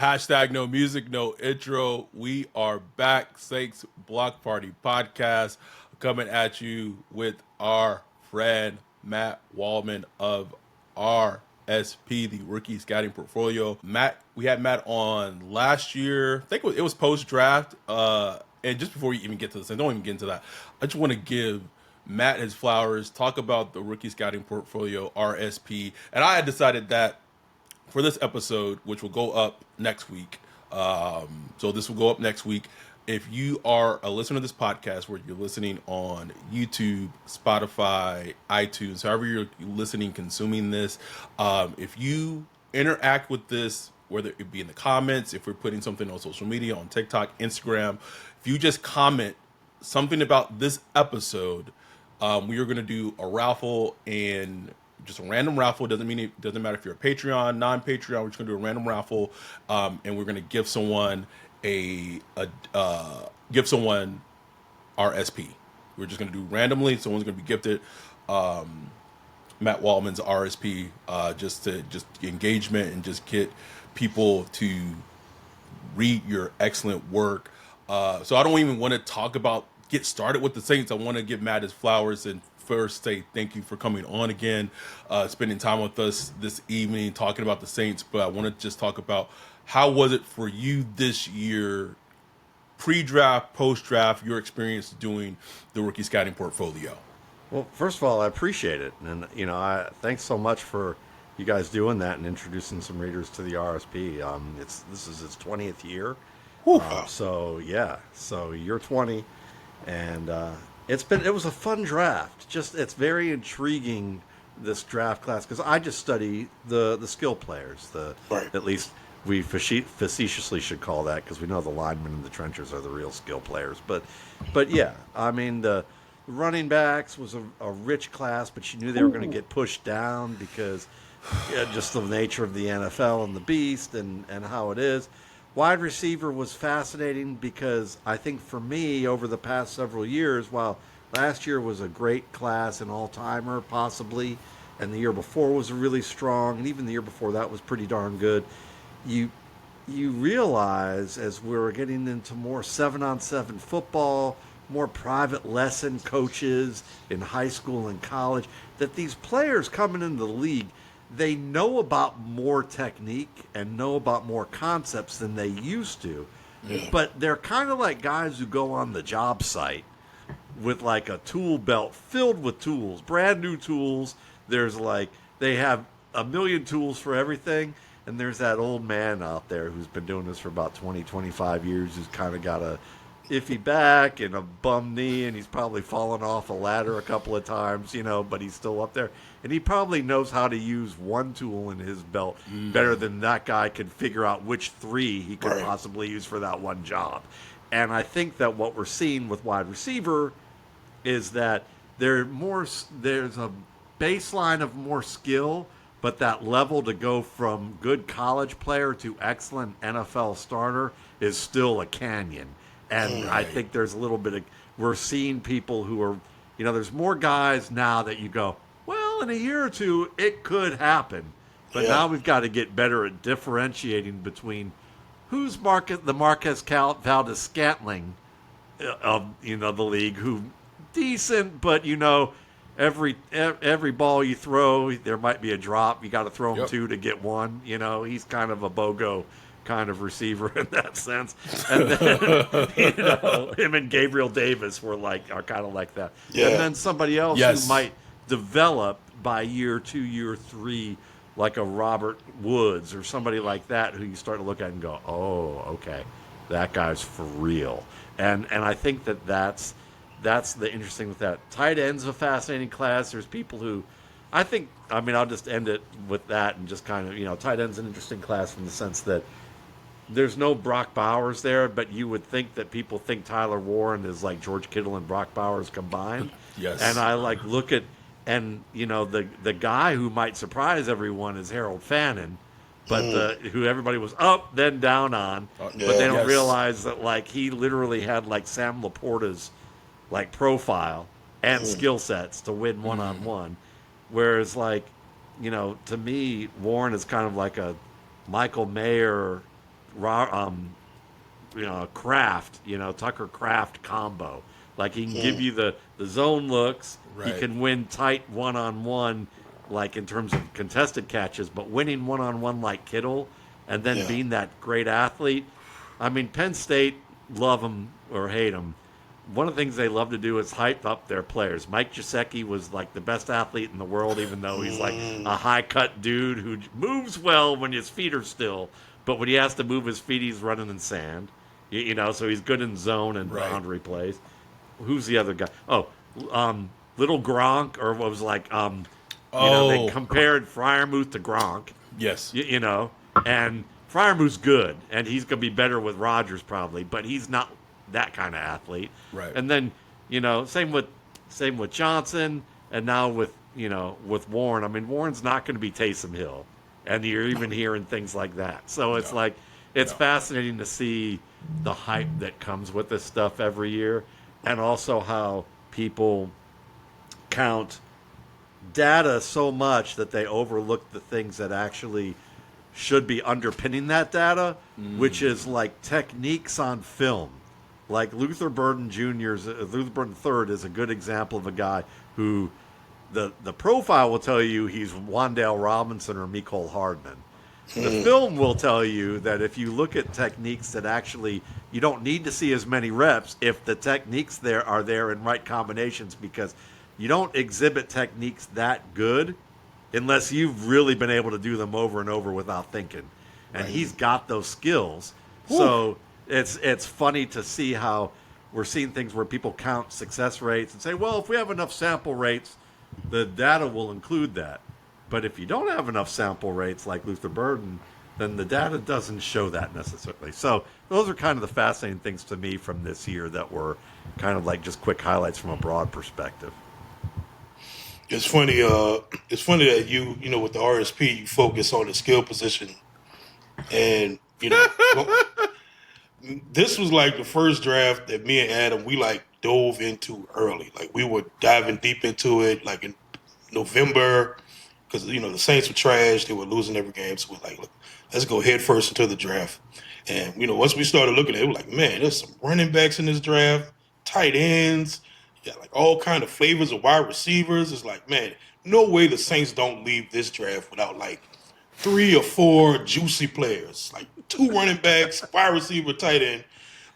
Hashtag no music, no intro. We are back. Saints Block Party Podcast coming at you with our friend Matt Waldman of RSP, the rookie scouting portfolio. We had Matt on last year. I think it was post draft. And just before we even get to this, and don't even get into that, I just want to give Matt his flowers, talk about the rookie scouting portfolio, RSP. And I had decided that for this episode, which will go up next week. So this will go up next week. If you are a listener to this podcast, where you're listening on YouTube, Spotify, iTunes, however you're listening, consuming this, if you interact with this, whether it be in the comments, if we're putting something on social media, on TikTok, Instagram, if you just comment something about this episode, we are going to do a raffle, and just a random raffle. Doesn't matter if you're a Patreon, non-Patreon. We're just gonna do a random raffle, and we're gonna give someone give someone RSP. We're just gonna do randomly. Someone's gonna be gifted Matt Waldman's RSP, just engagement and just get people to read your excellent work. So I don't even want to get started with the Saints. I want to give Matt his flowers and first say thank you for coming on again, spending time with us this evening, talking about the Saints. But I want to just talk about, how was it for you this year, pre-draft, post-draft, your experience doing the rookie scouting portfolio? Well, first of all, I appreciate it, and thanks so much for you guys doing that and introducing some readers to the RSP. This is its 20th year, so you're 20, and it was a fun draft. It's very intriguing, this draft class, because I just study the skill players. Right. At least we facetiously should call that, because we know the linemen in the trenches are the real skill players. But yeah, I mean the running backs was a rich class, but you knew they were going to get pushed down because just the nature of the NFL and the beast and how it is. Wide receiver was fascinating because I think for me, over the past several years, while last year was a great class, an all-timer possibly, and the year before was really strong, and even the year before that was pretty darn good, you realize, as we were getting into more 7-on-7 football, more private lesson coaches in high school and college, that these players coming into the league, they know about more technique and know about more concepts than they used to. Yeah. But they're kind of like guys who go on the job site with like a tool belt filled with tools, brand new tools. They have a million tools for everything. And there's that old man out there who's been doing this for about 20, 25 years, who's kind of got a iffy back and a bum knee, and he's probably fallen off a ladder a couple of times, but he's still up there. And he probably knows how to use one tool in his belt better than that guy could figure out which three he could possibly use for that one job. And I think that what we're seeing with wide receiver is that there's a baseline of more skill, but that level to go from good college player to excellent NFL starter is still a canyon. And I think there's a little bit of, we're seeing people who are, there's more guys now that you go, well, in a year or two, it could happen. But now we've got to get better at differentiating between who's the Marquez Valdez-Scantling of, the league, who decent, but, every ball you throw, there might be a drop. You got to throw him two to get one. He's kind of a BOGO kind of receiver in that sense. And then, him and Gabriel Davis are kind of like that. Yeah. And then somebody else who might develop by year 2, year 3, like a Robert Woods or somebody like that, who you start to look at and go, oh, okay, that guy's for real. And I think that's the interesting with that. Tight end's a fascinating class. There's people who, I'll just end it with that and just kind of, tight end's an interesting class in the sense that there's no Brock Bowers there, but you would think that people think Tyler Warren is like George Kittle and Brock Bowers combined. Yes. And I look at, and the guy who might surprise everyone is Harold Fannin, but who everybody was up then down on, but they don't realize that he literally had Sam Laporta's profile and skill sets to win one-on-one, whereas to me Warren is kind of like a Michael Mayer Kraft, Tucker Kraft combo. Like he can give you the zone looks. He Right. can win tight one-on-one, like in terms of contested catches, but winning one-on-one like Kittle and then being that great athlete. I mean, Penn State, love him or hate him, one of the things they love to do is hype up their players. Mike Gesicki was like the best athlete in the world, even though he's like a high-cut dude who moves well when his feet are still. But when he has to move his feet, he's running in sand. So he's good in zone and boundary plays. Who's the other guy? Oh, Little Gronk, or what was like, they compared Freiermuth to Gronk. Yes. And Freiermuth's good, and he's going to be better with Rodgers probably, but he's not that kind of athlete. Right. And then, same with Johnson, and now with Warren. I mean, Warren's not going to be Taysom Hill, and you're even hearing things like that. So it's it's fascinating to see the hype that comes with this stuff every year, and also how people count data so much that they overlook the things that actually should be underpinning that data, which is like techniques on film. Like Luther Burden III is a good example of a guy who the profile will tell you he's Wan'Dale Robinson or Mecole Hardman. The film will tell you that if you look at techniques that actually you don't need to see as many reps if the techniques there are there in right combinations, because you don't exhibit techniques that good unless you've really been able to do them over and over without thinking. And he's got those skills. So it's funny to see how we're seeing things where people count success rates and say, well, if we have enough sample rates, the data will include that. But if you don't have enough sample rates like Luther Burden, then the data doesn't show that necessarily. So those are kind of the fascinating things to me from this year that were kind of like just quick highlights from a broad perspective. It's funny. It's funny that you with the RSP, you focus on the skill position, and this was like the first draft that me and Adam we like dove into early. Like we were diving deep into it, like in November, because the Saints were trash. They were losing every game, so we're like, look, let's go head first into the draft. And once we started looking at it, we're like, man, there's some running backs in this draft, tight ends. Yeah, like all kind of flavors of wide receivers. It's like, man, no way the Saints don't leave this draft without like 3 or 4 juicy players, like 2 running backs, wide receiver, tight end.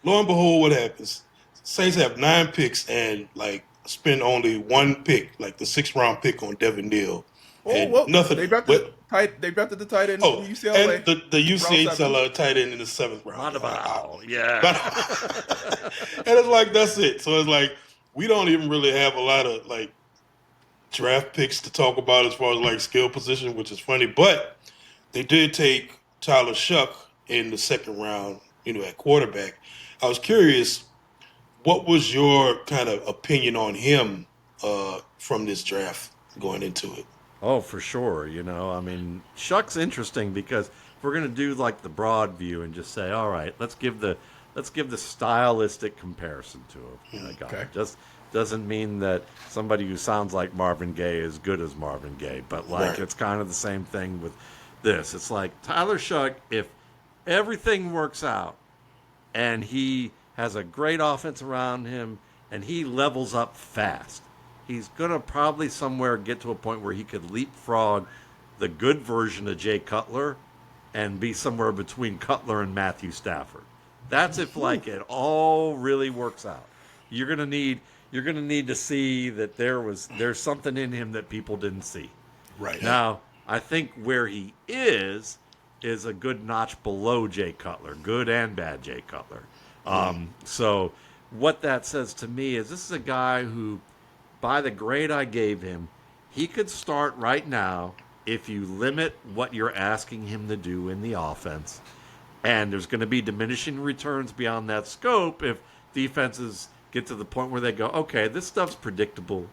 Lo and behold, what happens? Saints have 9 picks and like spend only 1 pick, like the 6th round pick on Devin Neal. Oh, well, nothing. They drafted the tight end from UCLA. And the UCLA tight end in the 7th round. And it's like, that's it. So it's like, we don't even really have a lot of like draft picks to talk about as far as like skill position, which is funny. But they did take Tyler Shough in the 2nd round, at quarterback. I was curious, what was your kind of opinion on him from this draft going into it? Oh, for sure. I mean, Shough's interesting because if we're going to do like the broad view and just say, all right, let's give the stylistic comparison to him. Okay. Just doesn't mean that somebody who sounds like Marvin Gaye is good as Marvin Gaye, but like it's kind of the same thing with this. It's like Tyler Shough, if everything works out and he has a great offense around him and he levels up fast, he's going to probably somewhere get to a point where he could leapfrog the good version of Jay Cutler and be somewhere between Cutler and Matthew Stafford. That's if like it all really works out. You're gonna need to see that there's something in him that people didn't see. Right. Now, I think where he is a good notch below Jay Cutler, good and bad Jay Cutler. So what that says to me is this is a guy who, by the grade I gave him, he could start right now if you limit what you're asking him to do in the offense. And there's going to be diminishing returns beyond that scope if defenses get to the point where they go, okay, this stuff's predictable.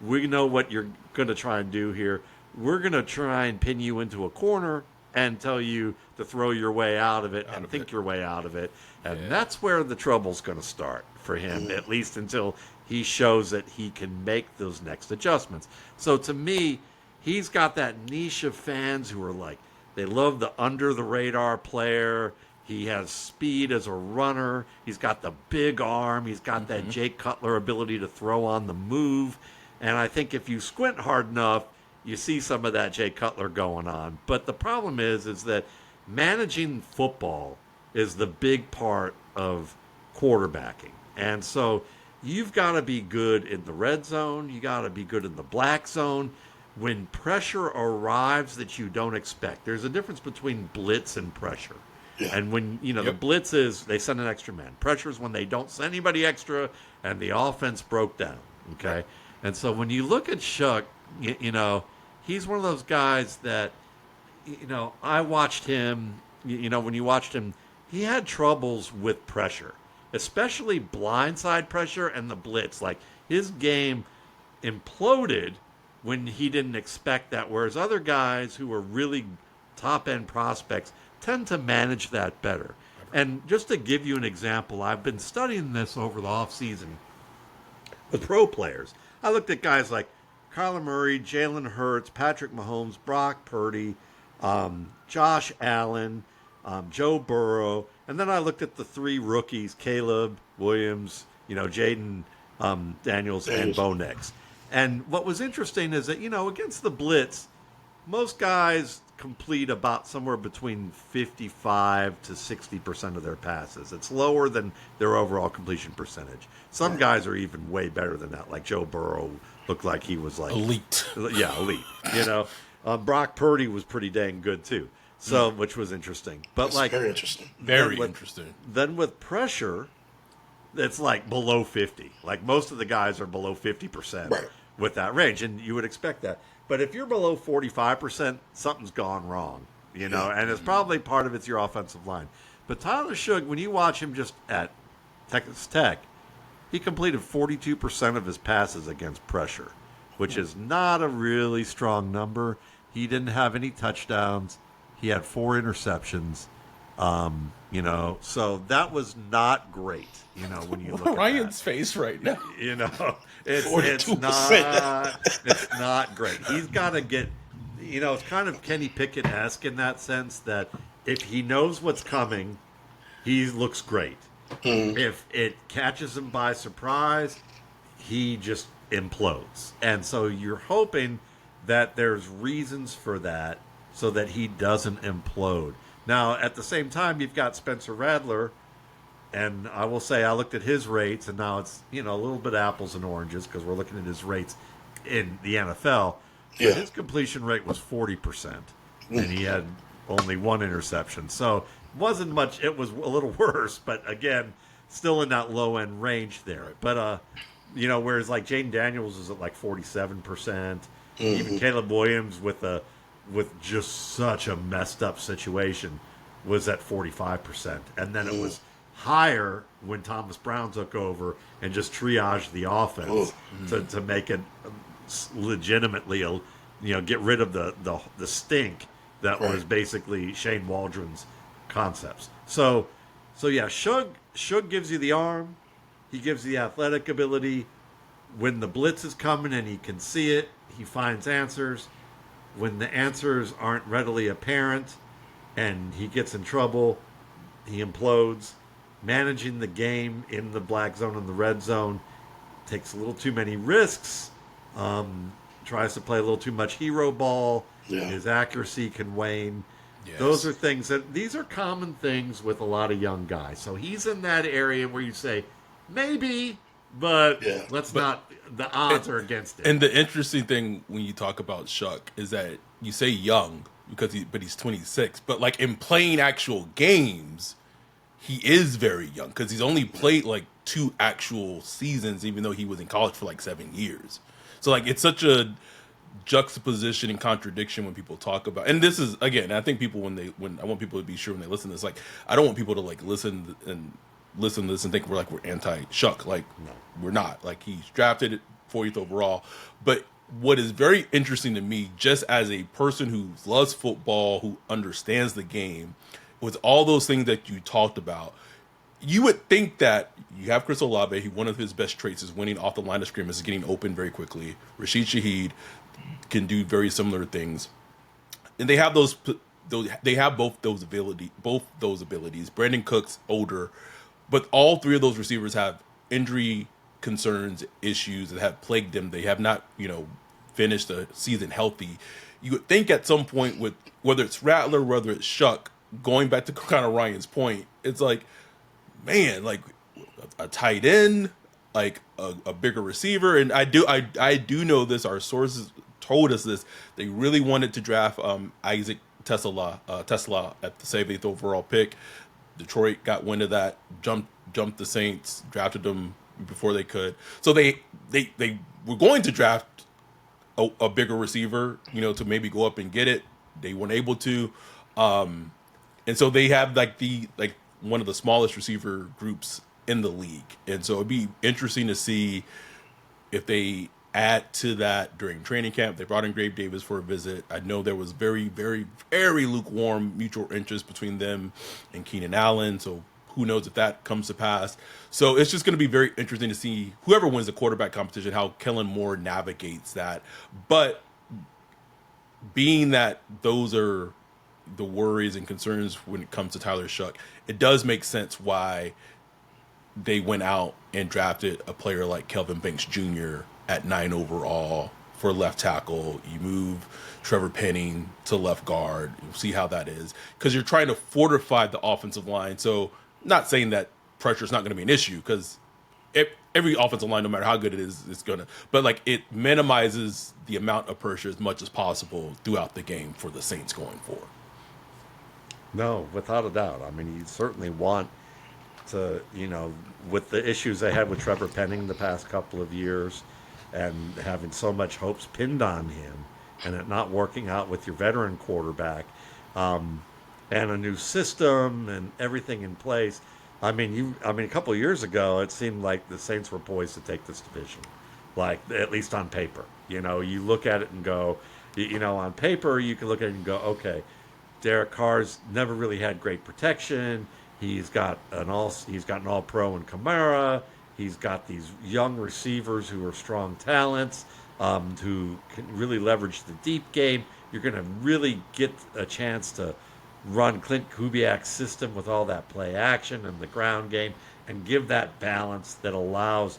We know what you're going to try and do here. We're going to try and pin you into a corner and tell you to throw your way out of it and think your way out of it. And that's where the trouble's going to start for him, at least until he shows that he can make those next adjustments. So to me, he's got that niche of fans who are like, they love the under-the-radar player. He has speed as a runner. He's got the big arm. He's got that Jake Cutler ability to throw on the move. And I think if you squint hard enough, you see some of that Jake Cutler going on. But the problem is that managing football is the big part of quarterbacking. And so you've got to be good in the red zone. You got to be good in the black zone. When pressure arrives that you don't expect, there's a difference between blitz and pressure. Yeah. And when, the blitz is they send an extra man. Pressure is when they don't send anybody extra and the offense broke down. Okay. Right. And so when you look at Shough, he's one of those guys that, I watched him, when you watched him, he had troubles with pressure, especially blindside pressure and the blitz. Like his game imploded when he didn't expect that, whereas other guys who were really top-end prospects tend to manage that better. And just to give you an example, I've been studying this over the offseason with pro players. I looked at guys like Kyler Murray, Jalen Hurts, Patrick Mahomes, Brock Purdy, Josh Allen, Joe Burrow, and then I looked at the three rookies, Caleb Williams, Jaden Daniels, and Bo Nix. And what was interesting is that, against the blitz, most guys complete about somewhere between 55 to 60% of their passes. It's lower than their overall completion percentage. Some guys are even way better than that, like Joe Burrow looked like he was like elite. Yeah, elite. Brock Purdy was pretty dang good too. So, which was interesting. But that's very interesting. Very interesting. Then with pressure, it's like below 50. Like most of the guys are below 50% with that range, and you would expect that. But if you're below 45%, something's gone wrong, and it's probably part of it's your offensive line. But Tyler Shough, when you watch him just at Texas Tech, he completed 42% of his passes against pressure, which is not a really strong number. He didn't have any touchdowns. He had 4 interceptions. So that was not great. When you look at Ryan's face right now, it's not great. He's got to get, it's kind of Kenny Pickett-esque in that sense that if he knows what's coming, he looks great. If it catches him by surprise, he just implodes. And so you're hoping that there's reasons for that so that he doesn't implode. Now, at the same time, you've got Spencer Rattler, and I will say I looked at his rates, and now it's, a little bit apples and oranges because we're looking at his rates in the NFL. Yeah. But his completion rate was 40%, and he had only 1 interception. So it wasn't much. It was a little worse, but again, still in that low-end range there. But, whereas like Jaden Daniels is at like 47%, even Caleb Williams with just such a messed up situation was at 45%. And then it was higher when Thomas Brown took over and just triaged the offense to make it legitimately, get rid of the stink that was basically Shane Waldron's concepts. So yeah, Shough gives you the arm. He gives you the athletic ability. When the blitz is coming and he can see it, he finds answers. When the answers aren't readily apparent and he gets in trouble, he implodes. Managing the game in the black zone and the red zone takes a little too many risks, tries to play a little too much hero ball. Yeah. His accuracy can wane. Yes. Those are things these are common things with a lot of young guys. So he's in that area where you say, maybe, but the odds are against it. And the interesting thing when you talk about Shough is that you say young but he's 26. But like in playing actual games, he is very young because he's only played like 2 actual seasons, even though he was in college for like 7 years. So like it's such a juxtaposition and contradiction when people talk about, and this is again, I think people when I want people to be sure when they listen to this, like I don't want people to like listen to this and think we're anti-Shough. Like no, we're not. Like he's drafted 40th overall. But what is very interesting to me, just as a person who loves football, who understands the game, with all those things that you talked about, you would think that you have Chris Olave, who one of his best traits is winning off the line of scrimmage, is getting open very quickly. Rashid Shaheed can do very similar things. And they have those they have both those abilities. Brandon Cook's older, but all three of those receivers have injury concerns, issues that have plagued them. They have not, finished the season healthy. You would think at some point, with whether it's Rattler, whether it's Shough, going back to kind of Ryan's point, it's like, man, like a tight end, like a bigger receiver. And I do know this. Our sources told us this. They really wanted to draft Isaac Tesla at the 7th overall pick. Detroit got wind of that, jumped the Saints, drafted them before they could. So they were going to draft a bigger receiver, to maybe go up and get it. They weren't able to, and so they have like one of the smallest receiver groups in the league. And so it'd be interesting to see if they add to that during training camp. They brought in Grave Davis for a visit. I know there was very, very, very lukewarm mutual interest between them and Keenan Allen. So who knows if that comes to pass. So it's just going to be very interesting to see whoever wins the quarterback competition, how Kellen Moore navigates that. But being that those are the worries and concerns when it comes to Tyler Shough, it does make sense why they went out and drafted a player like Kelvin Banks Jr. at 9 overall for left tackle. You move Trevor Penning to left guard. You'll see how that is, because you're trying to fortify the offensive line. So not saying that pressure is not going to be an issue, because every offensive line, no matter how good it is going to, but like it minimizes the amount of pressure as much as possible throughout the game for the Saints going forward. No, without a doubt. I mean, you certainly want to, with the issues they had with Trevor Penning the past couple of years, and having so much hopes pinned on him, and it not working out with your veteran quarterback, and a new system and everything in place. I mean, a couple of years ago, it seemed like the Saints were poised to take this division, like at least on paper. You look at it and go, on paper, you can look at it and go, okay, Derek Carr's never really had great protection. He's got an all-pro in Kamara. He's got these young receivers who are strong talents, who can really leverage the deep game. You're going to really get a chance to run Clint Kubiak's system with all that play action and the ground game, and give that balance that allows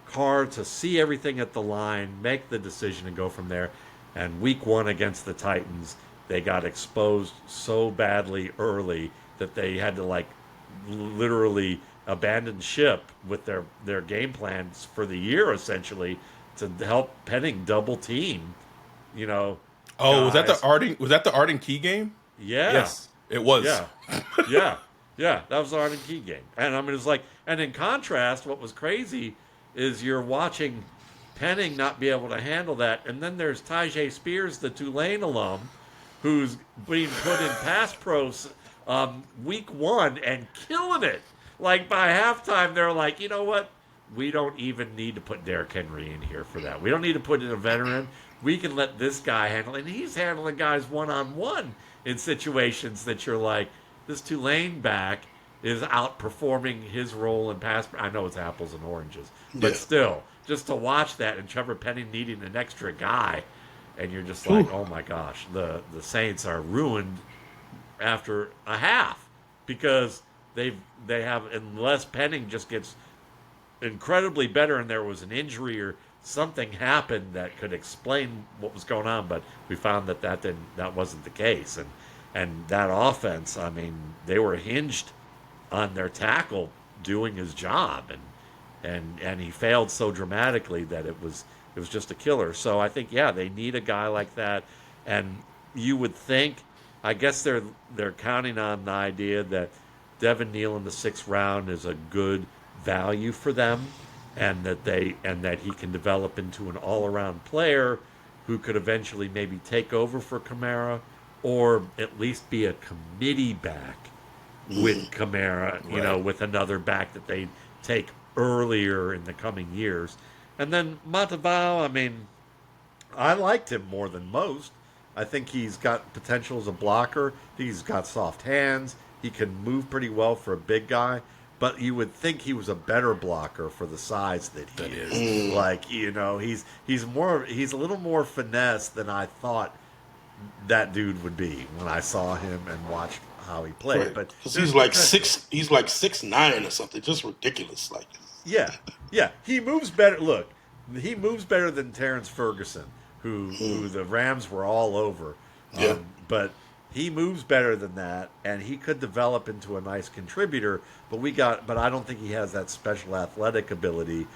Carr to see everything at the line, make the decision, and go from there. And week 1 against the Titans, they got exposed so badly early that they had to literally abandon ship with their game plans for the year, essentially, to help Penning double team. Oh, guys. was that the Arden Key game? Yeah. Yes, it was. Yeah. Yeah. That was the Arden Key game. And I mean, it's like, and in contrast, what was crazy is you're watching Penning not be able to handle that. And then there's Tyjae Spears, the Tulane alum, who's being put in pass pros week 1 and killing it. Like by halftime, they're like, you know what? We don't even need to put Derrick Henry in here for that. We don't need to put in a veteran. We can let this guy handle it. And he's handling guys one-on-one in situations that you're like, this Tulane back is outperforming his role in pass. I know it's apples and oranges, but still, just to watch that and Trevor Penning needing an extra guy, and you're just like, oh my gosh, the Saints are ruined after a half, because they have, unless Penning just gets incredibly better and there was an injury or something happened that could explain what was going on, but we found that wasn't the case. And that offense, I mean, they were hinged on their tackle doing his job, and he failed so dramatically that it was just a killer. So I think, they need a guy like that. And you would think, I guess they're counting on the idea that Devin Neal in the 6th round is a good value for them, and that he can develop into an all-around player who could eventually maybe take over for Kamara, or at least be a committee back with Kamara, with another back that they take earlier in the coming years. And then Matavao, I mean, I liked him more than most. I think he's got potential as a blocker. He's got soft hands. He can move pretty well for a big guy. But you would think he was a better blocker for the size that he is. Like, he's a little more finesse than I thought that dude would be when I saw him and watched how he played. Right. But Because there's he's like potential. he's like 6'9" or something, just ridiculous. Like, Yeah, yeah, he moves better. Look, he moves better than Terrence Ferguson, who the Rams were all over. yeah. But he moves better than that, and he could develop into a nice contributor. But I don't think he has that special athletic ability.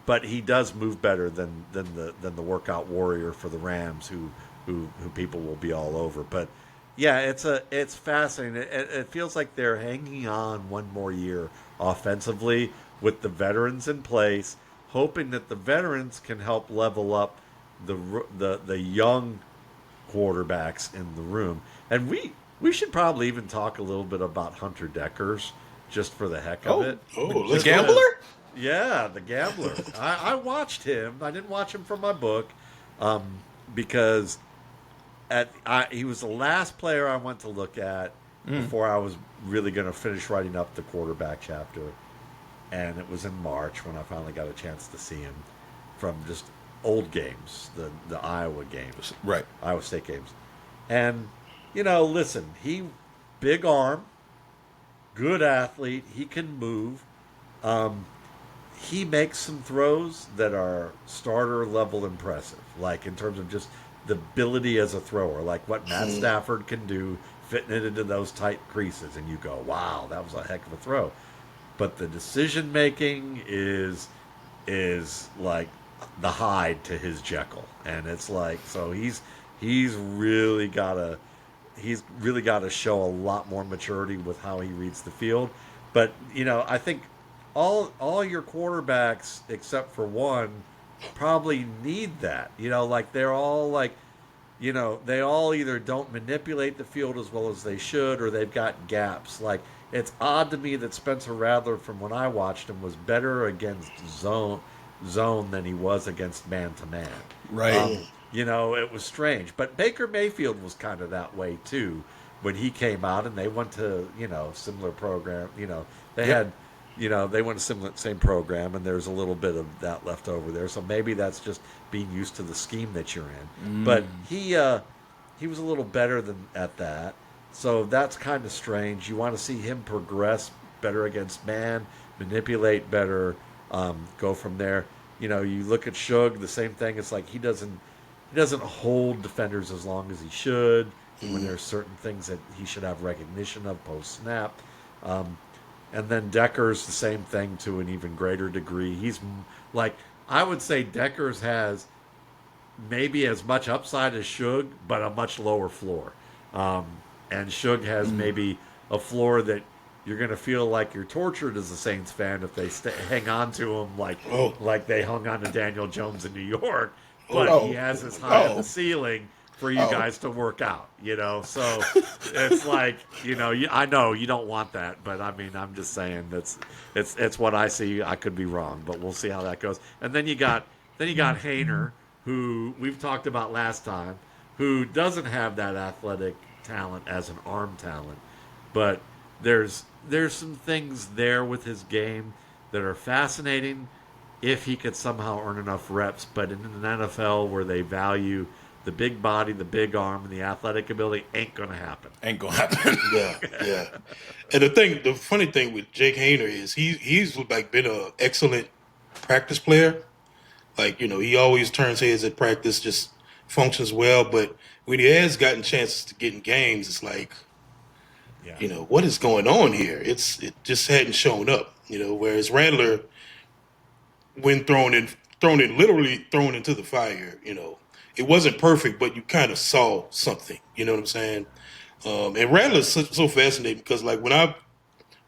But he does move better than the workout warrior for the Rams, who people will be all over. But yeah, it's fascinating. It feels like they're hanging on one more year offensively with the veterans in place, hoping that the veterans can help level up the young quarterbacks in the room. And we should probably even talk a little bit about Hunter Dekkers just for the heck of Oh, it. Oh, the let's gambler? go. Yeah, the gambler. I watched him. I didn't watch him from my book because he was the last player I went to look at before I was really going to finish writing up the quarterback chapter. And it was in March when I finally got a chance to see him from just old games, the Iowa games, Right. Iowa State games. And, listen, big arm, good athlete, he can move. He makes some throws that are starter level impressive, like in terms of just the ability as a thrower, like what Matt Stafford can do, fitting it into those tight creases, and you go, wow, that was a heck of a throw. But the decision making is like the Hyde to his Jekyll, and it's like so he's really got to show a lot more maturity with how he reads the field. But I think all your quarterbacks except for one probably need that. Like they're all like, they all either don't manipulate the field as well as they should, or they've got gaps. Like it's odd to me that Spencer Rattler, from when I watched him, was better against zone than he was against man to man. Right. It was strange. But Baker Mayfield was kind of that way too when he came out, and they went to similar program. They had. They went to same program, and there's a little bit of that left over there. So maybe that's just being used to the scheme that you're in. But he was a little better than at that. So that's kind of strange. You want to see him progress better against man, manipulate better, go from there. You look at Shough, the same thing. It's like he doesn't hold defenders as long as he should. When there's certain things that he should have recognition of post snap. And then Dekkers, the same thing to an even greater degree. He's like, I would say Dekkers has maybe as much upside as Shough, but a much lower floor. And Shough has maybe a floor that you're going to feel like you're tortured as a Saints fan if they hang on to him like they hung on to Daniel Jones in New York. But he has as high of the ceiling for you guys to work out, So it's like, I know you don't want that, but I mean, I'm just saying it's what I see. I could be wrong, but we'll see how that goes. And then you got Hainer, who we've talked about last time, who doesn't have that athletic talent as an arm talent, but there's some things there with his game that are fascinating if he could somehow earn enough reps. But in an NFL where they value the big body, the big arm, and the athletic ability, ain't gonna happen. Ain't gonna happen. Yeah. And the funny thing with Jake Haener is he's like been an excellent practice player. Like, he always turns heads at practice, just functions well. But when he has gotten chances to get in games, it's like, what is going on here? It just hadn't shown up. Whereas Rattler, when literally thrown into the fire, it wasn't perfect, but you kind of saw something. You know what I'm saying? And Rattler's so fascinating because, like, when I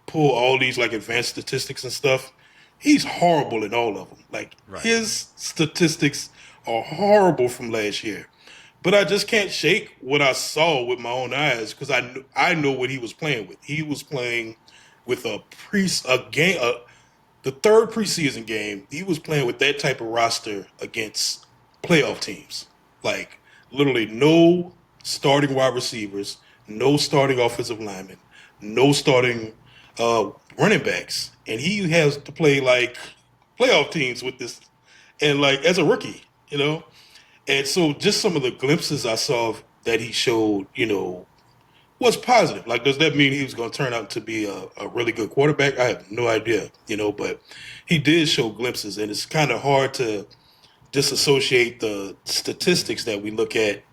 pull all these like advanced statistics and stuff, he's horrible in all of them. Like his statistics are horrible from last year. But I just can't shake what I saw with my own eyes because I know what he was playing with. He was playing with the third preseason game. He was playing with that type of roster against playoff teams. Like literally no starting wide receivers, no starting offensive linemen, no starting running backs, and he has to play like playoff teams with this, and like as a rookie. And so just some of the glimpses I saw that he showed, was positive. Like, does that mean he was going to turn out to be a really good quarterback? I have no idea, but he did show glimpses, and it's kind of hard to disassociate the statistics that we look at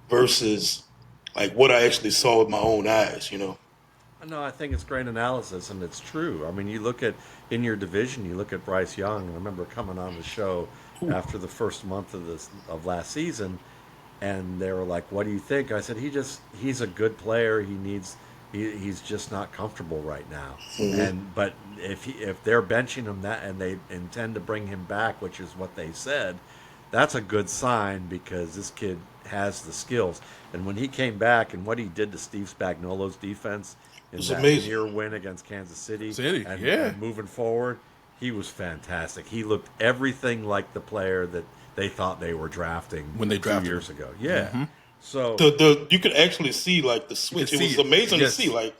versus like what I actually saw with my own eyes. No, I think it's great analysis, and it's true. I mean, you look at in your division, you look at Bryce Young. I remember coming on the show after the first month of last season, and they were like, "What do you think?" I said, he's a good player. He's just not comfortable right now." But if they're benching him that and they intend to bring him back, which is what they said, that's a good sign because this kid has the skills. And when he came back and what he did to Steve Spagnuolo's defense in was that amazing. near win against Kansas City, and yeah. moving forward, he was fantastic. He looked everything like the player that they thought they were drafting when they drafted 2 years ago. Yeah. Mm-hmm. So You could actually see like the switch. It was amazing Yes. to see. Like,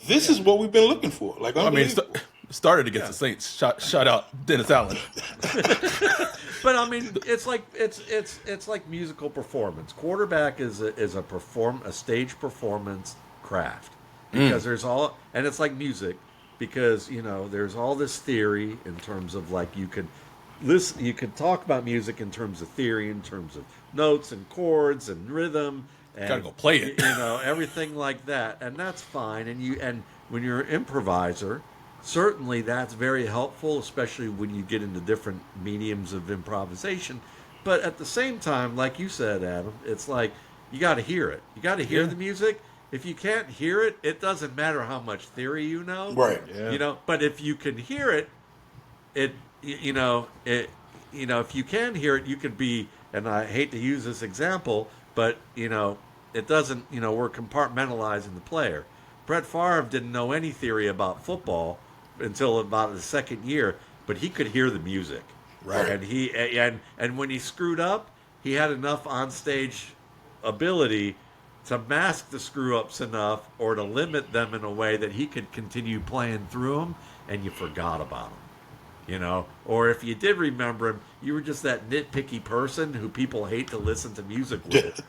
this is what we've been looking for. Like, I mean, unbelievable. started against the Saints. Shout out Dennis Allen. But I mean, it's like musical performance. Quarterback is a stage performance craft because there's all, and it's like music because there's all this theory in terms of like you could talk about music in terms of theory, in terms of notes and chords and rhythm. And, Gotta go play it. Everything like that, and that's fine. And when you're an improviser, certainly that's very helpful, especially when you get into different mediums of improvisation. But at the same time, like you said, Adam, it's like you got to hear it. You got to hear the music. If you can't hear it, it doesn't matter how much theory you know. Right. Yeah. But if you can hear it, if you can hear it, you could be. And I hate to use this example, but it doesn't. We're compartmentalizing the player. Brett Favre didn't know any theory about football until about the second year, but he could hear the music. Right. And when he screwed up, he had enough onstage ability to mask the screw ups enough or to limit them in a way that he could continue playing through them, and you forgot about him. Or if you did remember him, you were just that nitpicky person who people hate to listen to music with.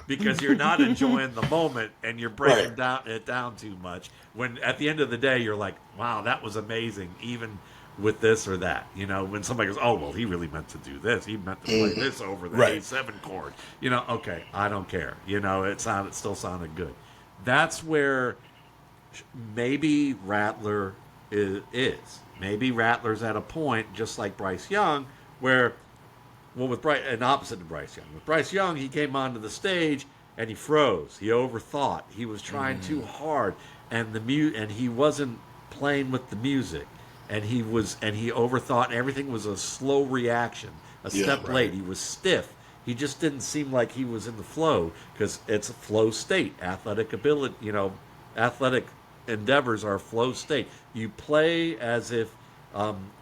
Because you're not enjoying the moment and you're breaking it down too much. When at the end of the day, you're like, wow, that was amazing, even with this or that. When somebody goes, oh, well, he really meant to do this. He meant to play this over the A7 chord. Okay, I don't care. It still sounded good. That's where maybe Rattler is. Maybe Rattler's at a point, just like Bryce Young, where, with Bryce, and opposite to Bryce Young. With Bryce Young, he came onto the stage and he froze. He overthought. He was trying too hard, and and he wasn't playing with the music, and he overthought. Everything was a slow reaction, a step late. He was stiff. He just didn't seem like he was in the flow because it's a flow state. Athletic ability, athletic endeavors are flow state. You play as if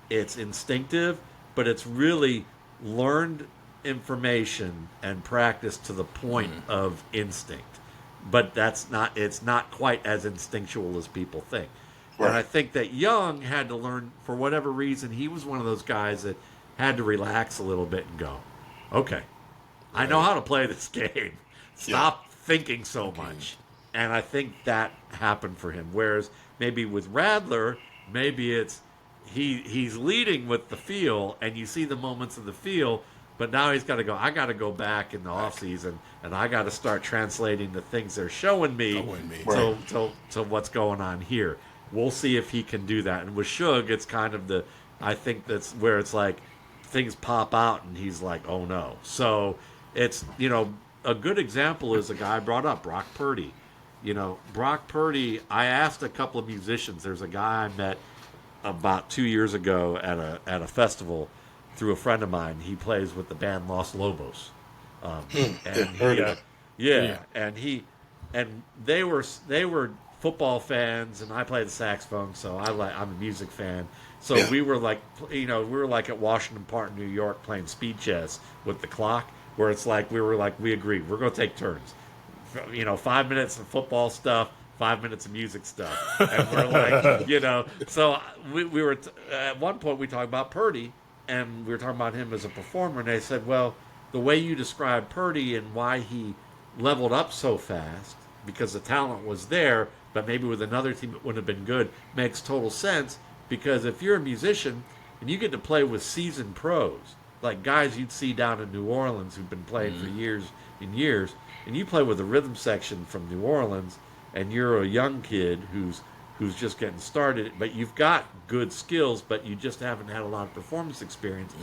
it's instinctive, but it's really learned information and practice to the point of instinct. But it's not quite as instinctual as people think. Right. And I think that Young had to learn, for whatever reason, he was one of those guys that had to relax a little bit and go, okay, I know how to play this game. Stop thinking so much. And I think that happened for him. Whereas maybe with Rattler, maybe it's he's leading with the feel, and you see the moments of the feel, but now he's got to go, I got to go back in the offseason, and I got to start translating the things they're showing me to what's going on here. We'll see if he can do that. And with Shough, it's kind of I think that's where it's like things pop out, and he's like, oh no. So it's, a good example is a guy I brought up, Brock Purdy. Brock Purdy, I asked a couple of musicians. There's a guy I met about 2 years ago at a festival through a friend of mine. He plays with the band Los Lobos. And they were football fans, and I play the saxophone, so I'm a music fan. So we were like at Washington Park, New York, playing speed chess with the clock, where it's like we agreed we're going to take turns. 5 minutes of football stuff, 5 minutes of music stuff. And we're like, so we were, at one point we talked about Purdy, and we were talking about him as a performer, and they said, well, the way you describe Purdy and why he leveled up so fast because the talent was there, but maybe with another team it wouldn't have been good, makes total sense. Because if you're a musician and you get to play with seasoned pros, like guys you'd see down in New Orleans who've been playing for years and years, and you play with a rhythm section from New Orleans, and you're a young kid who's just getting started, but you've got good skills, but you just haven't had a lot of performance experience.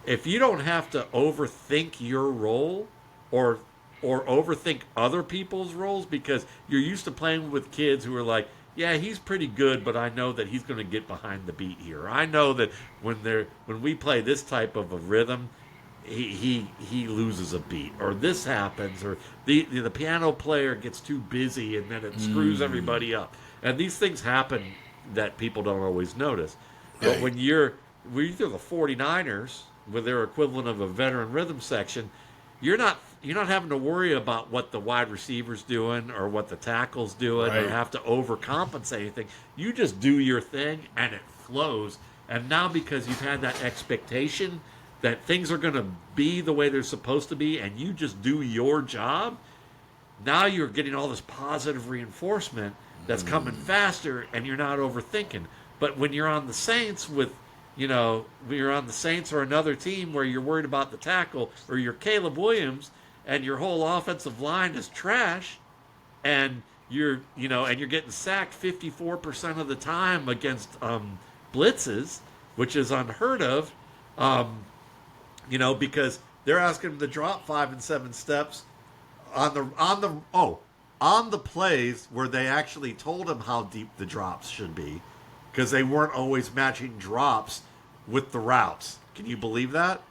If you don't have to overthink your role or overthink other people's roles because you're used to playing with kids who are like, yeah, he's pretty good, but I know that he's going to get behind the beat here. I know that when we play this type of a rhythm, he loses a beat, or this happens, or the piano player gets too busy and then it screws everybody up. And these things happen that people don't always notice. But when we're either the 49ers with their equivalent of a veteran rhythm section, you're not having to worry about what the wide receiver's doing or what the tackle's doing or have to overcompensate anything. You just do your thing and it flows. And now because you've had that expectation that things are going to be the way they're supposed to be and you just do your job, now you're getting all this positive reinforcement that's coming faster and you're not overthinking. But when you're on the Saints when you're on the Saints or another team where you're worried about the tackle, or you're Caleb Williams and your whole offensive line is trash, and you're getting sacked 54% of the time against blitzes, which is unheard of, because they're asking him to drop 5 and 7 steps on the plays where they actually told him how deep the drops should be, because they weren't always matching drops with the routes. Can you believe that?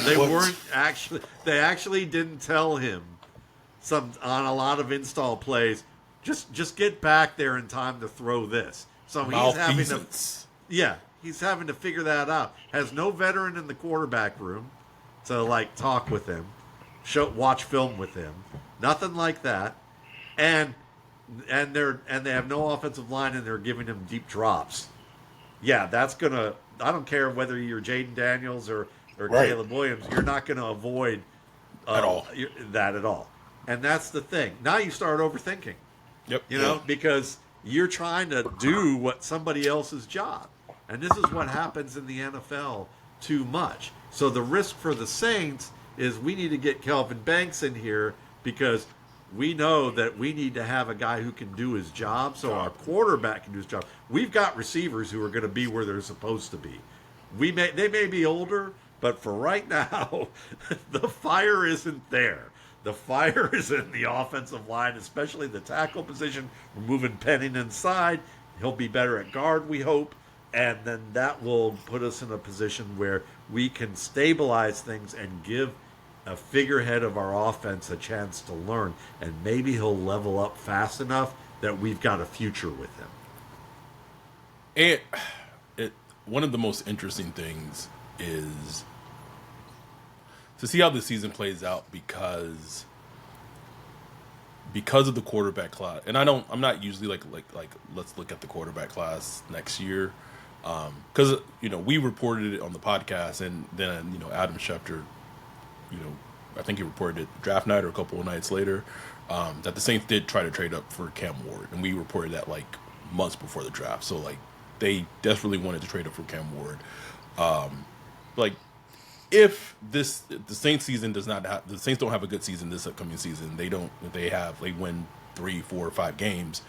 They actually didn't tell him on a lot of install plays, just get back there in time to throw this. So he's having to figure that out. Has no veteran in the quarterback room to talk with him, watch film with him. Nothing like that. And they have no offensive line, and they're giving him deep drops. Yeah, that's gonna. I don't care whether you're Jaden Daniels or Caleb Williams. You're not going to avoid that at all. And that's the thing. Now you start overthinking. Yep. Because you're trying to do what somebody else's job, and this is what happens in the NFL too much. So the risk for the Saints is we need to get Kelvin Banks in here because we know that we need to have a guy who can do his job, so our quarterback can do his job. We've got receivers who are going to be where they're supposed to be. They may be older, but for right now, the fire isn't there. The fire is in the offensive line, especially the tackle position. We're moving Penning inside. He'll be better at guard, we hope, and then that will put us in a position where we can stabilize things and give a figurehead of our offense a chance to learn, and maybe he'll level up fast enough that we've got a future with him. And one of the most interesting things is to see how the season plays out because of the quarterback class. And I'm not usually like let's look at the quarterback class next year, because we reported it on the podcast, and then Adam Schefter, I think he reported it draft night or a couple of nights later, that the Saints did try to trade up for Cam Ward, and we reported that months before the draft. So they desperately wanted to trade up for Cam Ward. If the Saints season the Saints don't have a good season this upcoming season, they win 3, 4, 5 games,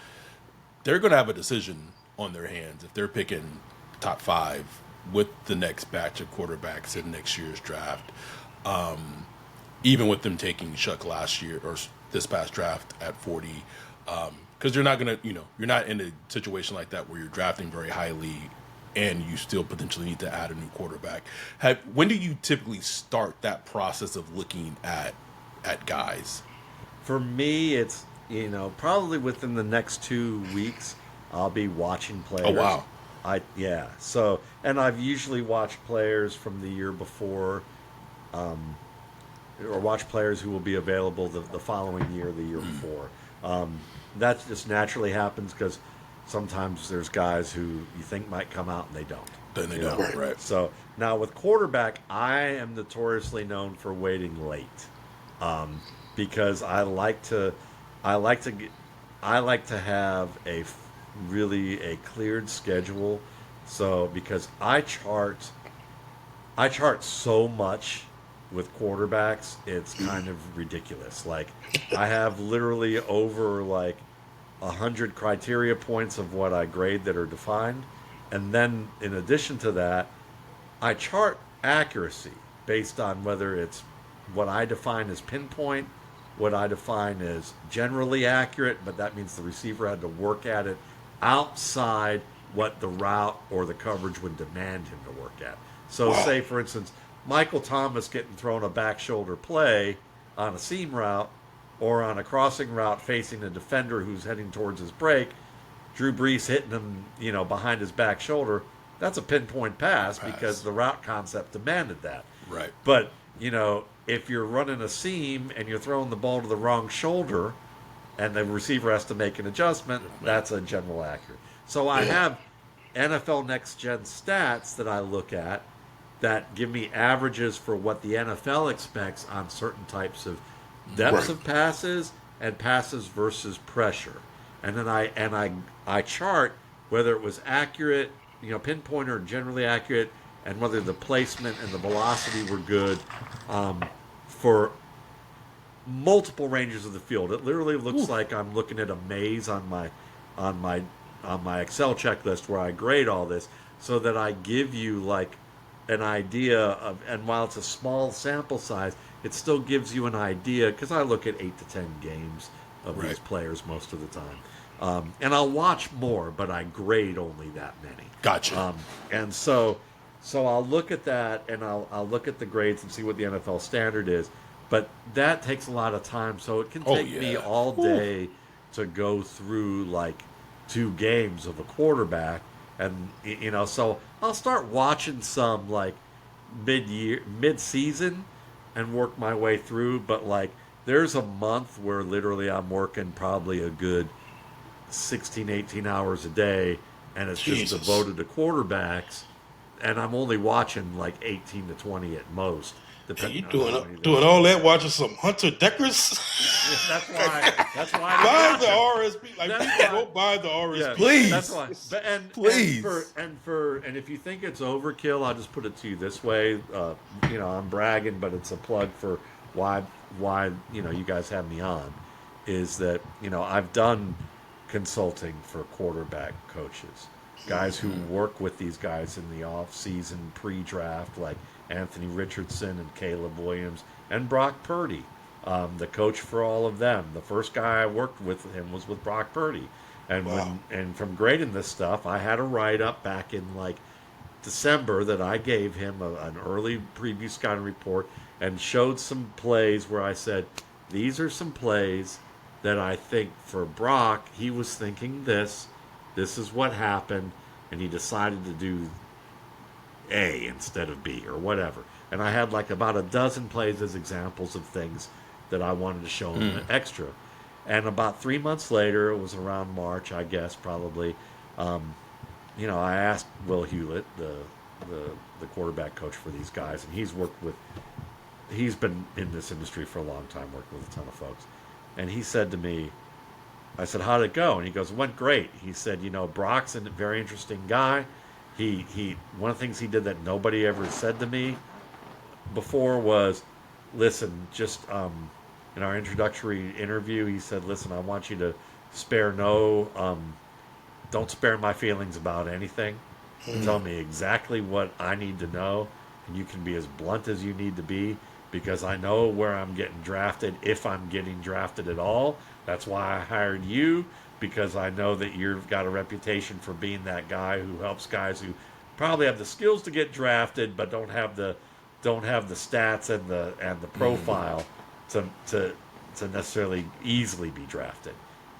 they're going to have a decision on their hands if they're picking top 5 with the next batch of quarterbacks in next year's draft. Even with them taking Shough last year or this past draft at 40, because you're not gonna, you're not in a situation like that where you're drafting very highly and you still potentially need to add a new quarterback. When do you typically start that process of looking at guys? For me, it's probably within the next 2 weeks, I'll be watching players. Oh wow! So, and I've usually watched players from the year before, or watch players who will be available the following year, the year before. That just naturally happens because sometimes there's guys who you think might come out and they don't. Then they don't, right? So now with quarterback, I am notoriously known for waiting late. because I like to get, I like to have really a cleared schedule. So because I chart so much with quarterbacks, it's kind of ridiculous. Like I have literally over like 100 criteria points of what I grade that are defined, and then in addition to that, I chart accuracy based on whether it's what I define as pinpoint, what I define as generally accurate, but that means the receiver had to work at it outside what the route or the coverage would demand him to work at. So, Wow. say for instance, Michael Thomas getting thrown a back shoulder play on a seam route or on a crossing route facing a defender who's heading towards his break, Drew Brees hitting him, behind his back shoulder, that's a pinpoint pass because the route concept demanded that. Right. But, if you're running a seam and you're throwing the ball to the wrong shoulder and the receiver has to make an adjustment, that's a general accurate. So I have NFL Next Gen stats that I look at that give me averages for what the NFL expects on certain types of depths Right. of passes and passes versus pressure. And then I chart whether it was accurate, pinpoint or generally accurate, and whether the placement and the velocity were good for multiple ranges of the field. It literally looks like I'm looking at a maze on my on my Excel checklist where I grade all this so that I give you like an idea of, and while it's a small sample size, it still gives you an idea because I look at 8 to 10 games of these Right. players most of the time. And I'll watch more, but I grade only that many. Gotcha. And so I'll look at that and I'll look at the grades and see what the NFL standard is. But that takes a lot of time, so it can Oh, take me yeah. all day to go through like 2 games of a quarterback, and so I'll start watching some like mid-season, and work my way through. But like, there's a month where literally I'm working probably a good 16, 18 hours a day, and it's just Jesus. devoted to quarterbacks, and I'm only watching like 18 to 20 at most. And Depending you on how many doing there all that watching some Hunter Dekkers? are. That's why Buy I the watch it. RSP. Like That's people why- go buy the RSP. Yeah, Please. That's why. But, Please. and if you think it's overkill, I'll just put it to you this way. I'm bragging, but it's a plug for why you guys have me on. Is that I've done consulting for quarterback coaches, guys who work with these guys in the off season, pre-draft, like Anthony Richardson and Caleb Williams and Brock Purdy. The coach for all of them. The first guy I worked with him was with Brock Purdy. And Wow. and from grading this stuff, I had a write up back in like December that I gave him an early preview scouting report and showed some plays where I said, these are some plays that I think for Brock, he was thinking this is what happened, and he decided to do A instead of B or whatever. And I had like about a dozen plays as examples of things that I wanted to show him extra. And about 3 months later, it was around March, I guess, probably. I asked Will Hewlett, the quarterback coach for these guys, and he's been in this industry for a long time, working with a ton of folks. And he said to me, I said, how'd it go? And he goes, it went great. He said, Brock's a very interesting guy. He one of the things he did that nobody ever said to me before was, listen, just in our introductory interview, he said, listen, I want you to don't spare my feelings about anything. Tell me exactly what I need to know, and you can be as blunt as you need to be, because I know where I'm getting drafted, if I'm getting drafted at all. That's why I hired you, because I know that you've got a reputation for being that guy who helps guys who probably have the skills to get drafted, but don't have the stats and the profile to necessarily easily be drafted.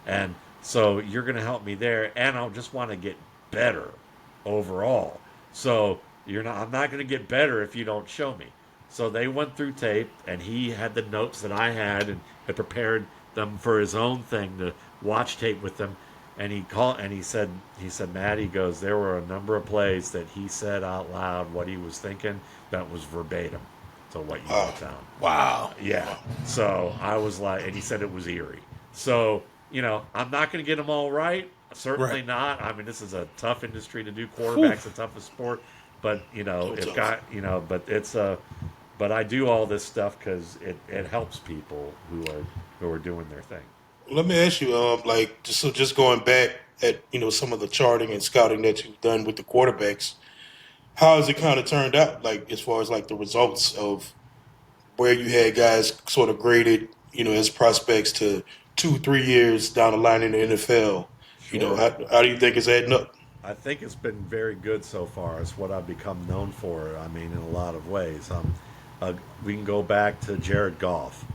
And so you're going to help me there, and I just want to get better overall. So I'm not going to get better if you don't show me. So they went through tape, and he had the notes that I had and had prepared them for his own thing to watch tape with them. And he said, Matt, he goes, there were a number of plays that he said out loud what he was thinking that was verbatim. to what you wrote down. Wow. Yeah. So I was like, and he said it was eerie. So, I'm not going to get them all right. Certainly Right. not. I mean, this is a tough industry to do. Whew. Quarterback's the toughest sport. But, So if tough. but it's but I do all this stuff because it helps people who are doing their thing. Let me ask you, like, just going back at some of the charting and scouting that you've done with the quarterbacks, how has it kind of turned out? Like, as far as like the results of where you had guys sort of graded, as prospects to 2, 3 years down the line in the NFL. Sure. How do you think it's adding up? I think it's been very good so far. It's what I've become known for. I mean, in a lot of ways. We can go back to Jared Goff.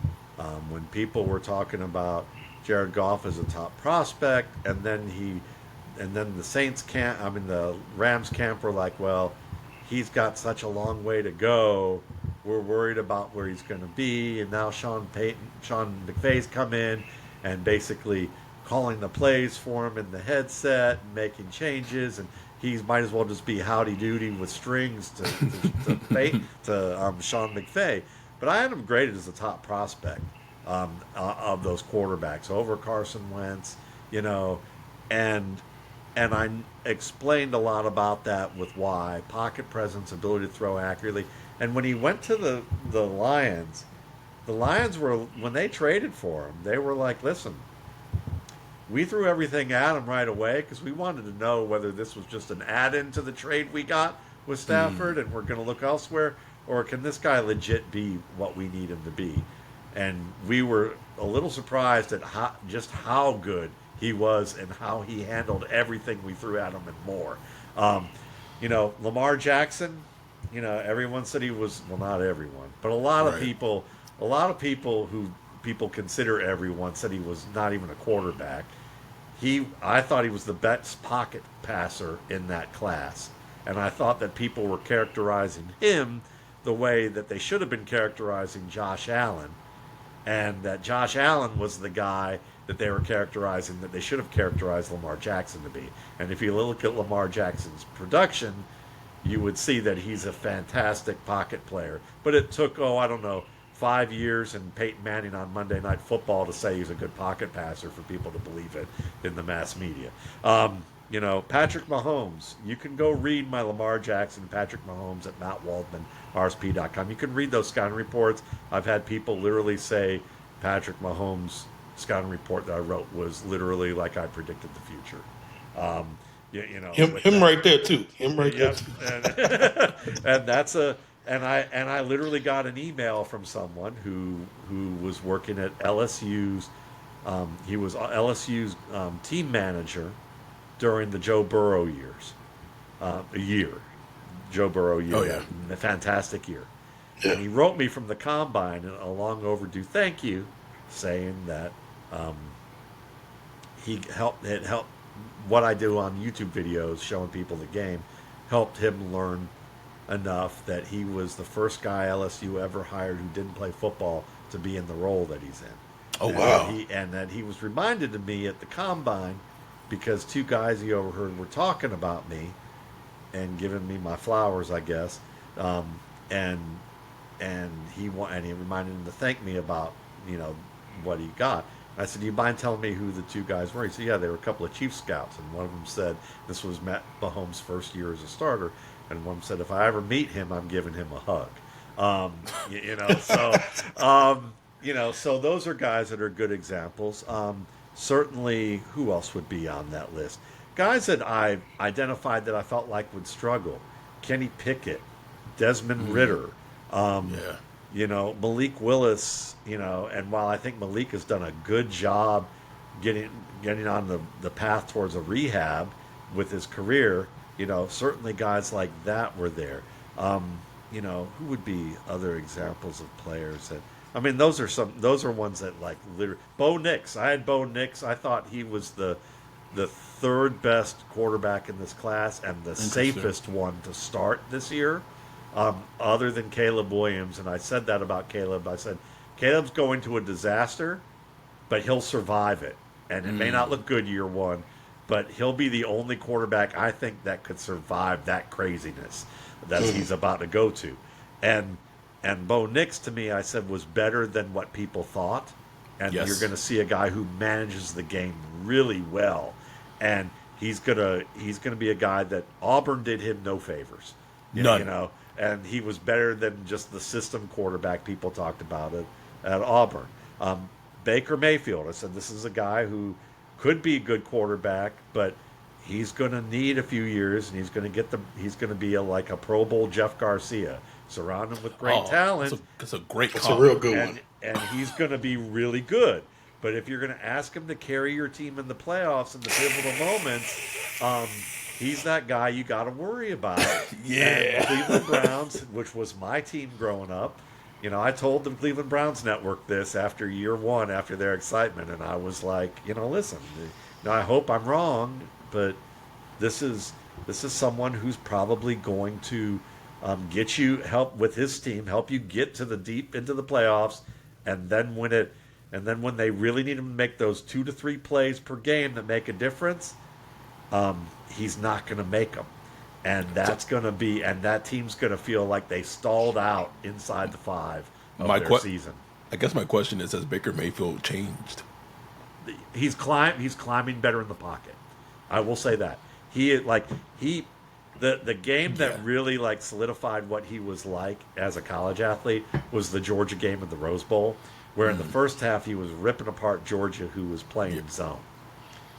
When people were talking about Jared Goff as a top prospect, and then the Saints camp, I mean the Rams camp were like, well, he's got such a long way to go. We're worried about where he's going to be, and now Sean McVay's come in and basically calling the plays for him in the headset and making changes, and he might as well just be howdy doody with strings to Sean McVay. But I had him graded as a top prospect of those quarterbacks over Carson Wentz, and I explained a lot about that with why pocket presence, ability to throw accurately, and when he went to the Lions. The Lions were, when they traded for him, they were like, listen, we threw everything at him right away because we wanted to know whether this was just an add-in to the trade we got with Stafford and we're going to look elsewhere, or can this guy legit be what we need him to be? And we were a little surprised at just how good he was and how he handled everything we threw at him and more. Lamar Jackson, everyone said he was, well, not everyone, but a lot of people who people consider everyone said he was not even a quarterback. I thought he was the best pocket passer in that class, and I thought that people were characterizing him the way that they should have been characterizing Josh Allen, and that Josh Allen was the guy that they were characterizing that they should have characterized Lamar Jackson to be. And if you look at Lamar Jackson's production, you would see that he's a fantastic pocket player. But it took, 5 years and Peyton Manning on Monday Night Football to say he's a good pocket passer for people to believe it in the mass media. Patrick Mahomes. You can go read my Lamar Jackson, Patrick Mahomes at Matt Waldman, RSP.com. You can read those scouting reports. I've had people literally say Patrick Mahomes' scouting report that I wrote was literally like I predicted the future. Him right there too. Him right there Yep, too. and I literally got an email from someone who was working at LSU's. He was LSU's team manager during the Joe Burrow years. Joe Burrow year, Oh, yeah. a fantastic year. Yeah. And he wrote me from the combine a long overdue thank you, saying that it helped what I do on YouTube videos showing people the game helped him learn enough that he was the first guy LSU ever hired who didn't play football to be in the role that he's in. Oh, And wow. that he was reminded of me at the combine because two guys he overheard were talking about me and giving me my flowers, I guess. And he reminded him to thank me about what he got. I said, do you mind telling me who the two guys were? He said, yeah, they were a couple of Chief scouts, and one of them said this was Matt Mahomes' first year as a starter, and one of them said if I ever meet him, I'm giving him a hug. So those are guys that are good examples. Certainly, who else would be on that list? Guys that I identified that I felt like would struggle: Kenny Pickett, Desmond Ritter. Yeah. Malik Willis, and while I think Malik has done a good job getting on the path towards a rehab with his career, certainly guys like that were there. Who would be other examples of players that, those are ones that like literally, Bo Nix. I had Bo Nix. I thought he was the third best quarterback in this class and the safest one to start this year. Other than Caleb Williams, and I said that about Caleb. I said, Caleb's going to a disaster, but he'll survive it. And it may not look good year one, but he'll be the only quarterback I think that could survive that craziness that he's about to go to. And And Bo Nix, to me, I said was better than what people thought. And Yes. you're going to see a guy who manages the game really well. And he's gonna be a guy that Auburn did him no favors. None. You know, and he was better than just the system quarterback people talked about it at Auburn. Baker Mayfield, I said this is a guy who could be a good quarterback, but he's going to need a few years, and he's going to be like a Pro Bowl Jeff Garcia, surround him with great talent. That's a great That's comp. a real good one. And he's going to be really good. But if you're going to ask him to carry your team in the playoffs in the pivotal moments, he's that guy you got to worry about. Yeah. And Cleveland Browns, which was my team growing up, you know, I told the Cleveland Browns network this after year one, after their excitement, and I was like, you know, listen, I hope I'm wrong, but this is someone who's probably going to get you help with his team, help you get to the deep into the playoffs, and then when they really need him to make those 2 to 3 plays per game that make a difference, he's not going to make them. And that team's going to feel like they stalled out inside the 5 of their season. I guess my question is, has Baker Mayfield changed? He's climbing better in the pocket. I will say that. The game that really like solidified what he was like as a college athlete was the Georgia game in the Rose Bowl, where in the first half he was ripping apart Georgia, who was playing zone.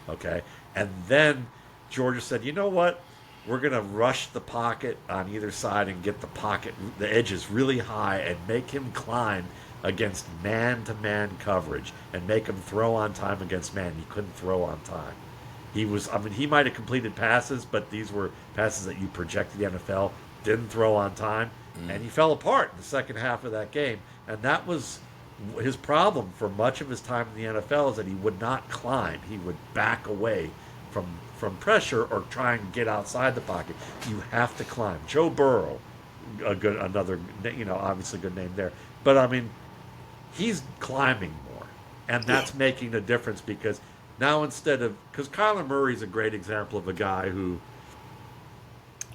Okay? And then Georgia said, you know what? We're going to rush the pocket on either side and get the edges really high and make him climb against man-to-man coverage and make him throw on time against man. He couldn't throw on time. He might have completed passes, but these were passes that you projected the NFL, didn't throw on time, and he fell apart in the second half of that game. And that was his problem for much of his time in the NFL, is that he would not climb. He would back away from pressure or try and get outside the pocket. You have to climb. Joe Burrow, another, obviously good name there. But I mean, he's climbing more, and that's making a difference because now because Kyler Murray's a great example of a guy who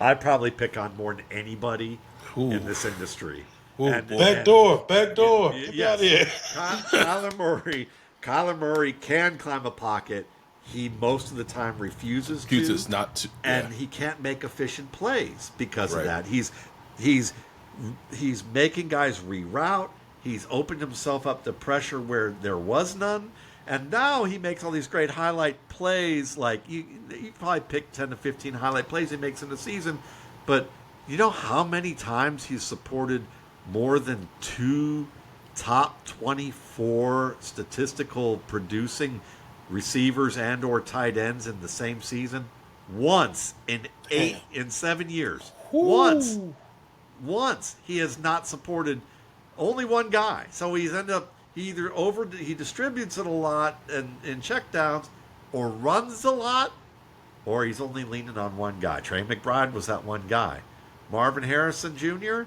I probably pick on more than anybody in this industry. Back door. Yes, Yeah. Kyler Murray can climb a pocket. He most of the time refuses not to, and he can't make efficient plays because of that. He's making guys reroute. He's opened himself up to pressure where there was none, and now he makes all these great highlight plays. Like you probably pick 10 to 15 highlight plays he makes in the season, but you know how many times he's supported more than 2 top 24 statistical producing receivers and or tight ends in the same season? Once in 7 years. Ooh. Once he has not supported only one guy. So he distributes it a lot in checkdowns, or runs a lot, or he's only leaning on one guy. Trey McBride was that one guy. Marvin Harrison Jr.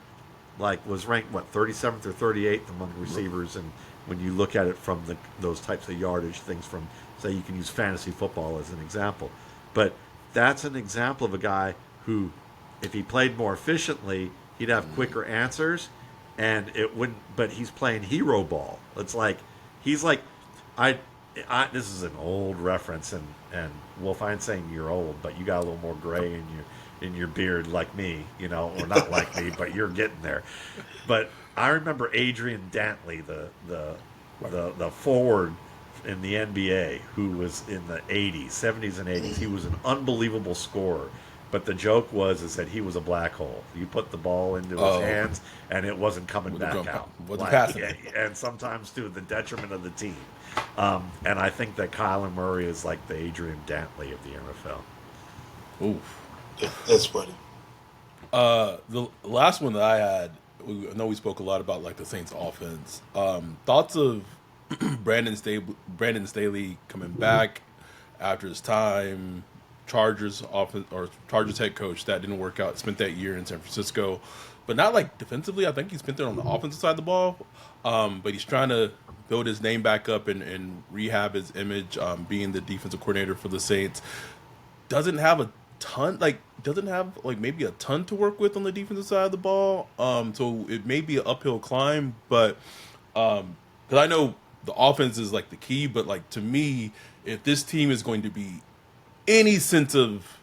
was ranked 37th or 38th among receivers, and when you look at it from those types of yardage things, from say you can use fantasy football as an example, but that's an example of a guy who, if he played more efficiently, he'd have quicker answers, and it wouldn't. But he's playing hero ball. It's like he's like I this is an old reference, and Wolf, I ain't saying you're old, but you got a little more gray in your beard like me, or not like me, but you're getting there. But I remember Adrian Dantley, the forward in the NBA, who was in the 70s and 80s. He was an unbelievable scorer. But the joke is that he was a black hole. You put the ball into his hands, and it wasn't coming back out. Wasn't passing. And sometimes to the detriment of the team. And I think that Kyler Murray is like the Adrian Dantley of the NFL. Oof. That's funny. The last one that I had, I know we spoke a lot about the Saints offense. Thoughts of Brandon Staley coming back after his time, Chargers head coach, that didn't work out. Spent that year in San Francisco, but not defensively. I think he spent it on the offensive side of the ball. But he's trying to build his name back up and rehab his image, being the defensive coordinator for the Saints. Doesn't have a ton, like doesn't have like maybe a ton to work with on the defensive side of the ball. So it may be an uphill climb, but because I know the offense is like the key, but like to me, if this team is going to be any sense of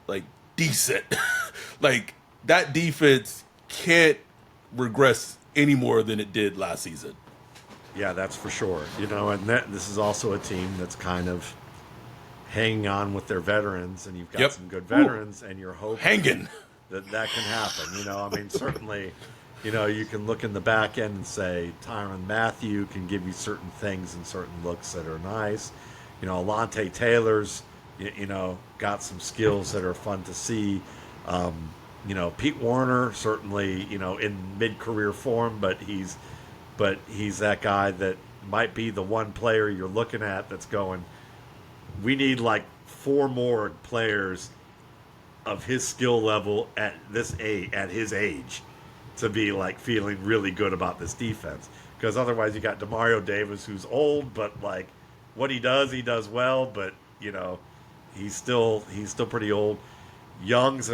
like decent, like that defense can't regress any more than it did last season. Yeah, that's for sure. And this is also a team that's kind of hanging on with their veterans, and you've got Yep. some good veterans, and you're hoping Hanging. that can happen. I mean, certainly, you can look in the back end and say Tyrann Mathieu can give you certain things and certain looks that are nice. Alontae Taylor's, got some skills that are fun to see. Pete Warner certainly, in mid-career form, but he's that guy that might be the one player you're looking at that's going, we need like 4 more players of his skill level at his age to be like feeling really good about this defense. Because otherwise you got Demario Davis, who's old, but like what he does well, but he's still pretty old. Young's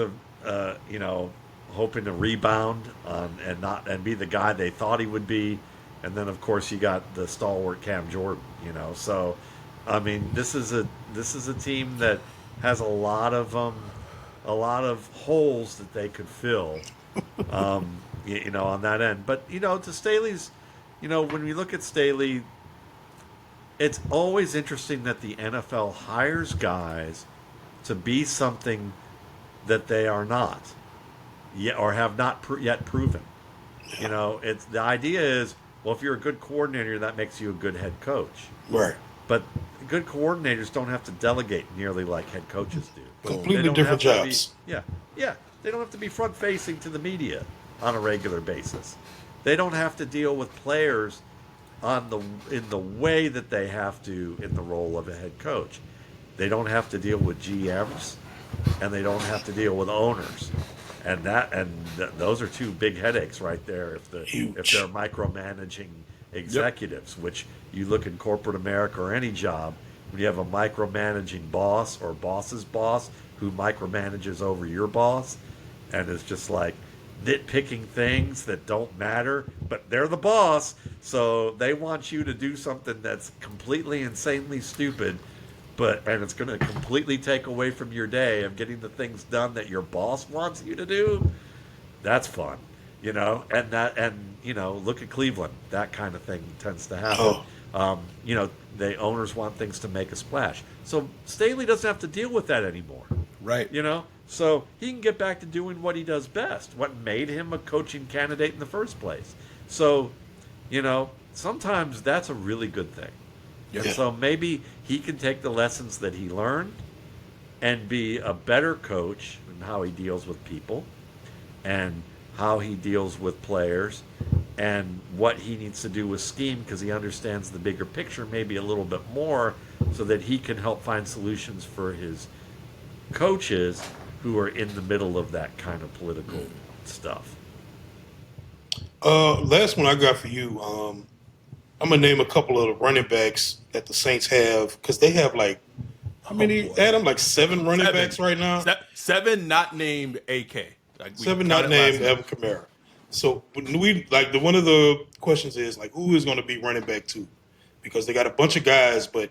hoping to rebound and be the guy they thought he would be. And then of course you got the stalwart Cam Jordan, So I mean, this is a team that has a lot of holes that they could fill, on that end. But to Staley's, when we look at Staley, it's always interesting that the NFL hires guys to be something that they are not yet or have not yet proven. It's the idea is, well, if you're a good coordinator, that makes you a good head coach. Right. But good coordinators don't have to delegate nearly like head coaches do. Completely different jobs. Yeah. They don't have to be front facing to the media on a regular basis. They don't have to deal with players in the way that they have to in the role of a head coach. They don't have to deal with GMs, and they don't have to deal with owners. And those are 2 big headaches right there if they're micromanaging executives, which you look in corporate America or any job, when you have a micromanaging boss or boss's boss who micromanages over your boss and is just like nitpicking things that don't matter, but they're the boss, so they want you to do something that's completely insanely stupid, and it's going to completely take away from your day of getting the things done that your boss wants you to do. That's fun. Look at Cleveland. That kind of thing tends to happen. The owners want things to make a splash. So Staley doesn't have to deal with that anymore. Right. So he can get back to doing what he does best, what made him a coaching candidate in the first place. So, sometimes that's a really good thing. Yeah. And so maybe he can take the lessons that he learned and be a better coach in how he deals with people and how he deals with players and what he needs to do with scheme, because he understands the bigger picture maybe a little bit more, so that he can help find solutions for his coaches who are in the middle of that kind of political stuff. Last one I got for you. I'm gonna name a couple of the running backs that the Saints have, because they have like how many? Adam, like 7 running backs right now. 7 not named AK. Like 7 not named Alvin Kamara. So when we one of the questions is like, who is going to be running back 2? Because they got a bunch of guys, but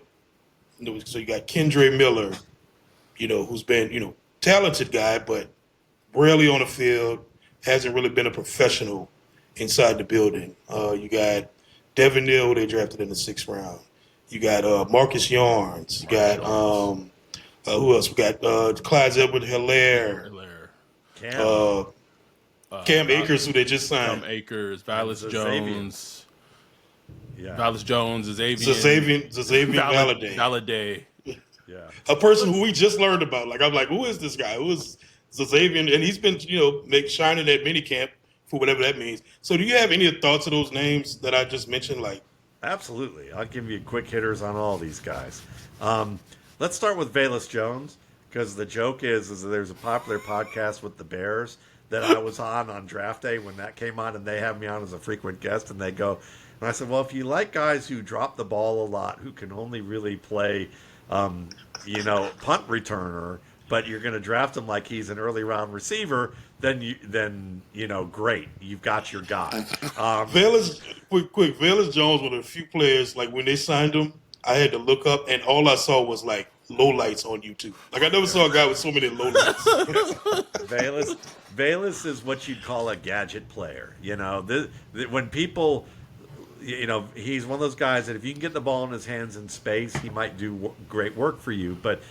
so you got Kendre Miller, who's been talented guy, but rarely on the field, hasn't really been a professional inside the building. You got Devin Neal, who they drafted in the 6th round. You got Marcus Yarns. You got who else? We got Clyde Edwards-Helaire. Cam Akers, who they just signed. Cam Akers, Vallis Jones. Yeah. Vallis Jones, Zazavian Valladay. Yeah. A person who we just learned about. Like, I'm like, who is this guy? Who is Zazavian? And he's been, shining at minicamp for whatever that means. So do you have any thoughts of those names that I just mentioned? Like, absolutely. I'll give you quick hitters on all these guys. Let's start with Vallis Jones, because the joke is that there's a popular podcast with the Bears that I was on draft day when that came on, and they have me on as a frequent guest, and they go, and I said, well, if you like guys who drop the ball a lot, who can only really play, punt returner, but you're going to draft him like he's an early round receiver, then great, you've got your guy. Velus, quick. Velus Jones was one of the few players, like when they signed him, I had to look up, and all I saw was like lowlights on YouTube. Like I never saw a guy with so many lowlights. Velus is what you'd call a gadget player. When people, he's one of those guys that if you can get the ball in his hands in space, he might do great work for you. But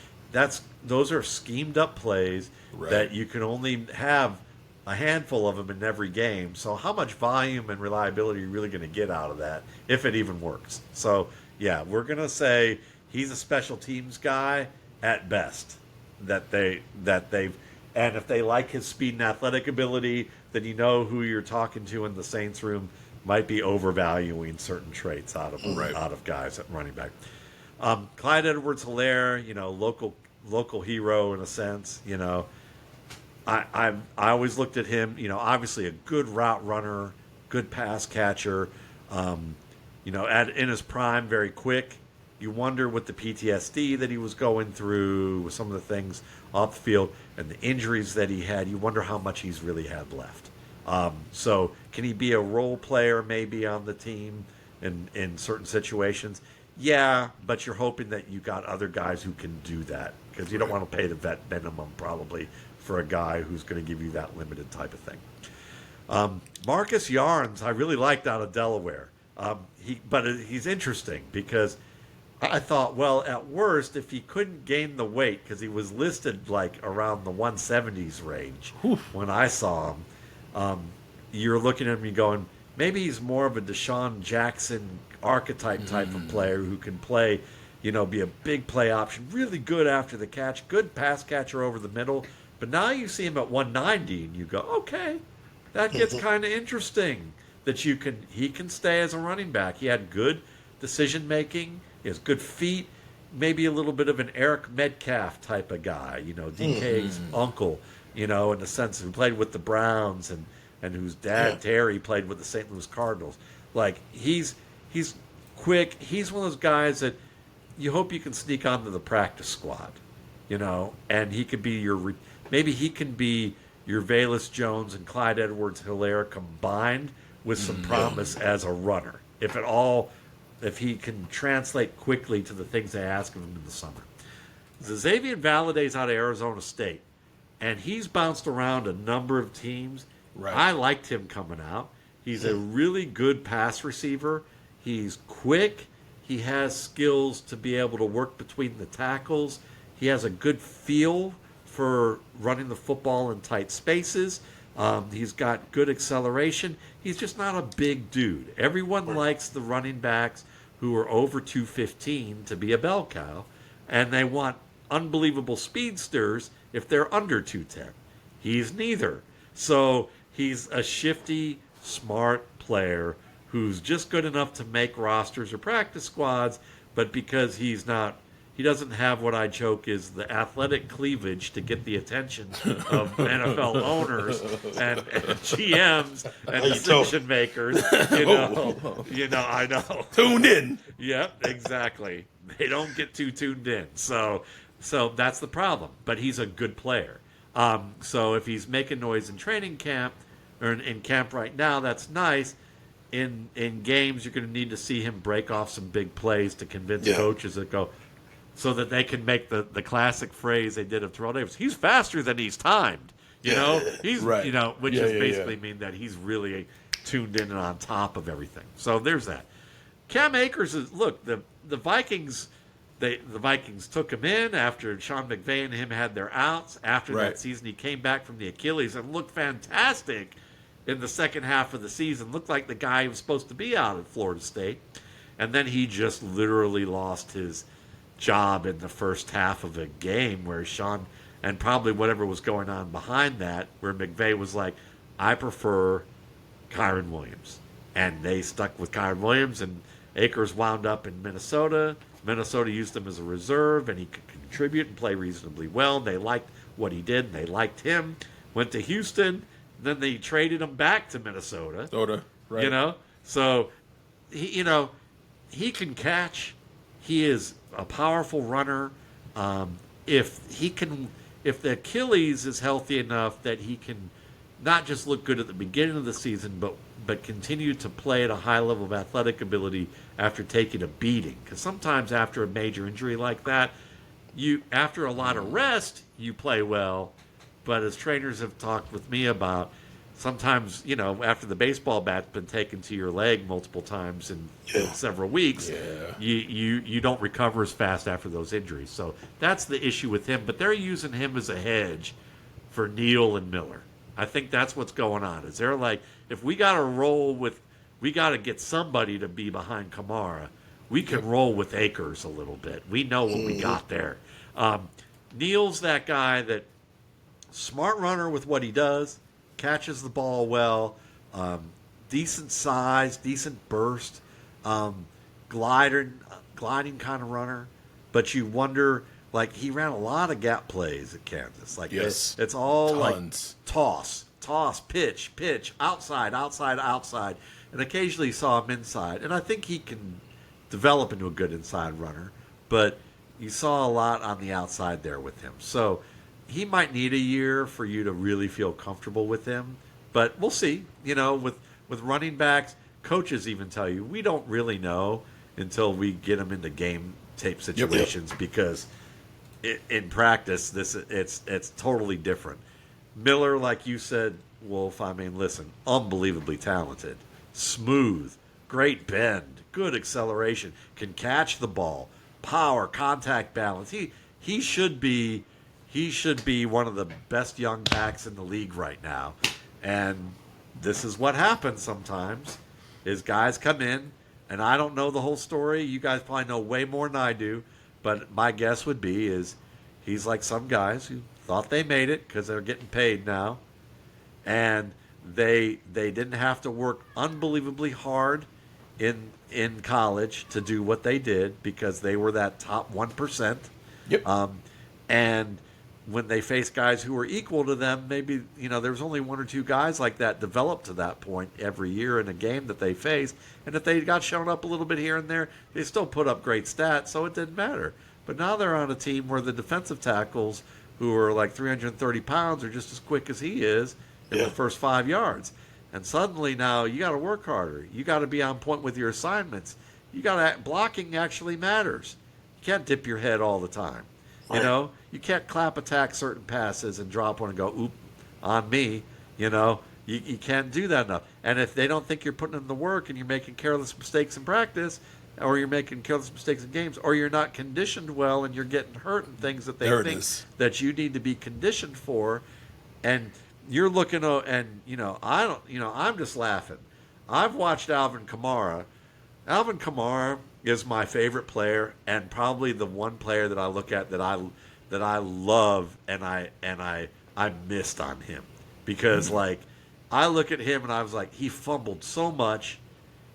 those are schemed up plays that you can only have a handful of them in every game. So how much volume and reliability are you really going to get out of that if it even works? So yeah, we're going to say he's a special teams guy at best. And if they like his speed and athletic ability, then you know who you're talking to in the Saints room might be overvaluing certain traits out of guys at running back. Clyde Edwards-Helaire, local hero in a sense. I always looked at him. Obviously a good route runner, good pass catcher. In his prime, very quick. You wonder with the PTSD that he was going through, with some of the things off the field and the injuries that he had, you wonder how much he's really had left. So can he be a role player maybe on the team in certain situations? Yeah, but you're hoping that you got other guys who can do that, because you don't want to pay the vet minimum probably for a guy who's going to give you that limited type of thing. Marcus Yarns, I really liked out of Delaware. But he's interesting because I thought, well, at worst, if he couldn't gain the weight, because he was listed like around the 170s range when I saw him, you're looking at him and going, maybe he's more of a Deshaun Jackson archetype type of player who can play, be a big play option, really good after the catch, good pass catcher over the middle. But now you see him at 190 and you go, okay, that gets kind of interesting that he can stay as a running back. He had good decision making. He has good feet, maybe a little bit of an Eric Metcalf type of guy, DK's uncle, in the sense who played with the Browns and whose dad, Terry, played with the St. Louis Cardinals. Like, he's quick. He's one of those guys that you hope you can sneak onto the practice squad, and he could be maybe he can be your Velus Jones and Clyde Edwards-Helaire combined with some promise as a runner. If he can translate quickly to the things they ask of him in the summer. Xavier Valaday's out of Arizona State, and he's bounced around a number of teams. Right. I liked him coming out. He's a really good pass receiver. He's quick. He has skills to be able to work between the tackles. He has a good feel for running the football in tight spaces. He's got good acceleration. He's just not a big dude. Everyone likes the running backs who are over 215 to be a bell cow, and they want unbelievable speedsters if they're under 210. He's neither. So he's a shifty, smart player who's just good enough to make rosters or practice squads, but because he doesn't have what I joke is the athletic cleavage to get the attention of NFL owners and GMs and decision makers. I know. Tuned in. Yeah, exactly. They don't get too tuned in. So that's the problem. But he's a good player. So if he's making noise in training camp or in camp right now, that's nice. In games, you're going to need to see him break off some big plays to convince coaches that go, so that they can make the classic phrase they did of Terrell Davis. He's faster than he's timed. He's right. Which is basically mean that he's really tuned in and on top of everything. So there's that. Cam Akers is the Vikings. The Vikings took him in after Sean McVay and him had their outs. After that season, he came back from the Achilles and looked fantastic in the second half of the season. Looked like the guy who was supposed to be out at Florida State. And then he just literally lost his job in the first half of a game where Sean, and probably whatever was going on behind that, where McVay was like, I prefer Kyron Williams. And they stuck with Kyron Williams, and Akers wound up in Minnesota. Minnesota used him as a reserve, and he could contribute and play reasonably well. They liked what he did, and they liked him. Went to Houston, and then they traded him back to Minnesota. Right. So, he can catch. He is a powerful runner. If he can if the Achilles is healthy enough that he can not just look good at the beginning of the season, but continue to play at a high level of athletic ability after taking a beating. Because sometimes after a major injury like that, after a lot of rest, you play well. But as trainers have talked with me about, sometimes, after the baseball bat's been taken to your leg multiple times in several weeks, you don't recover as fast after those injuries. So that's the issue with him. But they're using him as a hedge for Neal and Miller. I think that's what's going on. Is they're like, if we got to get somebody to be behind Kamara, we can roll with Akers a little bit. We know what we got there. Neal's that guy that smart runner with what he does, catches the ball well, decent size, decent burst, gliding kind of runner. But you wonder, like, he ran a lot of gap plays at Kansas. Like, it's all tons. Like toss, pitch, outside, and occasionally saw him inside. And I think he can develop into a good inside runner, but you saw a lot on the outside there with him. So he might need a year for you to really feel comfortable with him, but we'll see. With running backs, coaches even tell you, we don't really know until we get them into game tape situations because in practice, it's totally different. Miller, like you said, Wolf, listen, unbelievably talented, smooth, great bend, good acceleration, can catch the ball, power, contact balance. He should be one of the best young backs in the league right now. And this is what happens sometimes, is guys come in, and I don't know the whole story. You guys probably know way more than I do, but my guess would be is he's like some guys who thought they made it because they're getting paid now, and they didn't have to work unbelievably hard in college to do what they did because they were that top 1%. And when they face guys who were equal to them, maybe, there's only one or two guys like that developed to that point every year in a game that they faced. And if they got shown up a little bit here and there, they still put up great stats, so it didn't matter. But now they're on a team where the defensive tackles, who are like 330 pounds, are just as quick as he is in the first 5 yards. And suddenly now you got to work harder. You got to be on point with your assignments. Blocking actually matters. You can't dip your head all the time. Right. You can't clap attack certain passes and drop one and go, oop, on me. You can't do that enough. And if they don't think you're putting in the work and you're making careless mistakes in practice, or you're making careless mistakes in games, or you're not conditioned well and you're getting hurt in things that they think that you need to be conditioned for, and you're looking I'm just laughing. I've watched Alvin Kamara. Alvin Kamara is my favorite player and probably the one player that I look at that I love and I missed on him because I look at him and I was like, he fumbled so much.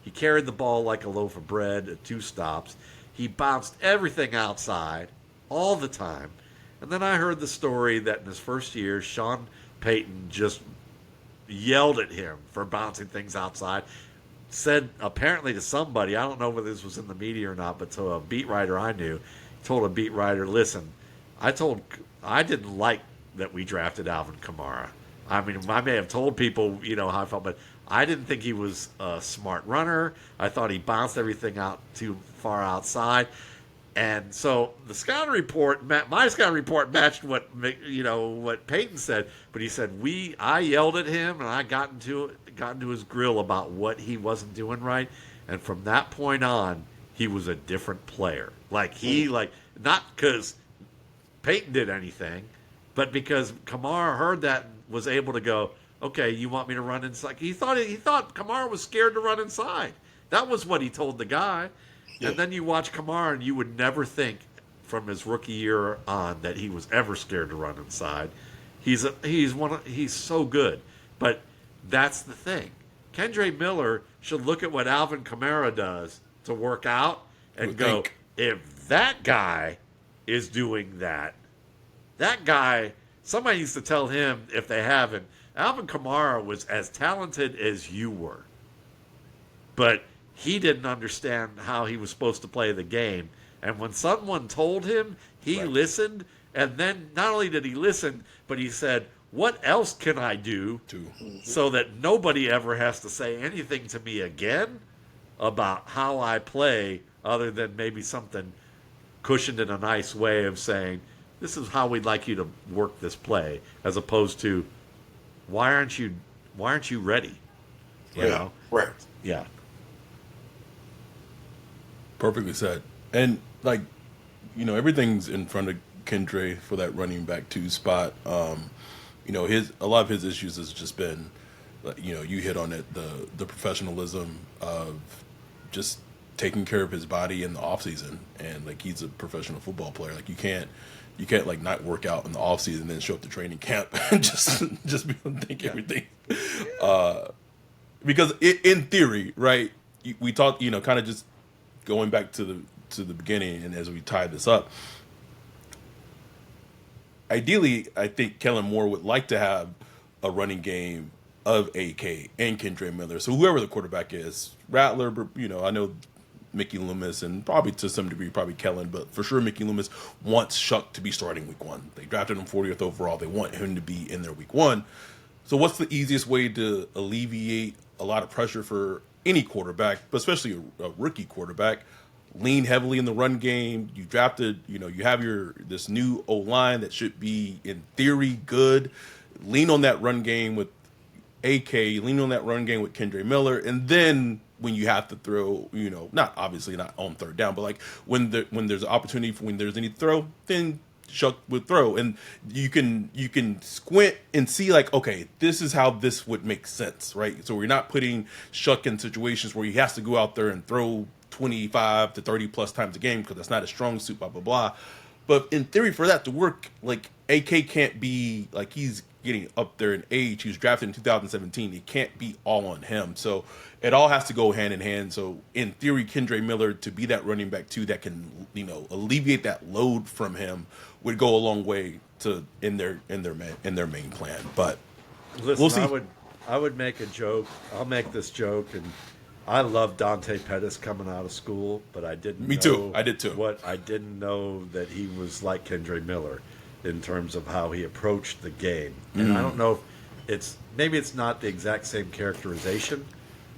He carried the ball like a loaf of bread at 2 stops. He bounced everything outside all the time. And then I heard the story that in his first year, Sean Payton just yelled at him for bouncing things outside. Said apparently to somebody, I don't know whether this was in the media or not, but to a beat writer I knew, told a beat writer, listen, I didn't like that we drafted Alvin Kamara. I may have told people, how I felt, but I didn't think he was a smart runner. I thought he bounced everything out too far outside. And so the scouting report, my scouting report matched what Peyton said. But he said I yelled at him and I got into his grill about what he wasn't doing right. And from that point on, he was a different player. Not because Peyton did anything, but because Kamara heard that and was able to go, okay, you want me to run inside? He thought Kamara was scared to run inside. That was what he told the guy. Yeah. And then you watch Kamara, and you would never think from his rookie year on that he was ever scared to run inside. He's so good. But that's the thing. Kendre Miller should look at what Alvin Kamara does to work out and go, if that guy is doing that guy, somebody needs to tell him, if they haven't, Alvin Kamara was as talented as you were. But he didn't understand how he was supposed to play the game. And when someone told him, he listened, And then not only did he listen, but he said, what else can I do so that nobody ever has to say anything to me again about how I play, other than maybe something cushioned in a nice way of saying, this is how we'd like you to work this play, as opposed to, why aren't you ready? You know? Right. Yeah. Perfectly said. And like, everything's in front of Kendre for that running back 2 spot. A lot of his issues has just been, you hit on it, the professionalism of just taking care of his body in the off season. And like, he's a professional football player. Like, you can't like not work out in the off season and then show up to training camp and just be able to think everything. Because in theory, right, we talked, kind of just going back to the beginning, and as we tie this up, ideally, I think Kellen Moore would like to have a running game of AK and Kendre Miller. So whoever the quarterback is, Rattler, I know Mickey Loomis, and probably to some degree probably Kellen, but for sure Mickey Loomis wants Shough to be starting week 1. They drafted him 40th overall. They want him to be in there week 1. So what's the easiest way to alleviate a lot of pressure for any quarterback, but especially a rookie quarterback? Lean heavily in the run game. You drafted, you have this new O-line that should be in theory good. Lean on that run game with AK, lean on that run game with Kendre Miller, and then when you have to throw, not on third down, but like when there's an opportunity for when there's any throw, then Shough would throw, and you can squint and see like, okay, this is how this would make sense, right? So we're not putting Shough in situations where he has to go out there and throw 25 to 30 plus times a game because that's not a strong suit, blah blah blah. But in theory, for that to work, like AK can't be like, he's getting up there in age. He was drafted in 2017. It can't be all on him. So it all has to go hand in hand. So in theory, Kendre Miller to be that running back 2 that can, alleviate that load from him would go a long way to in their main plan. But listen, we'll see. I would make a joke. I'll make this joke, and I love Dante Pettis coming out of school, but I didn't. Me too. I did too. What I didn't know that he was like Kendre Miller in terms of how he approached the game. And I don't know if maybe it's not the exact same characterization,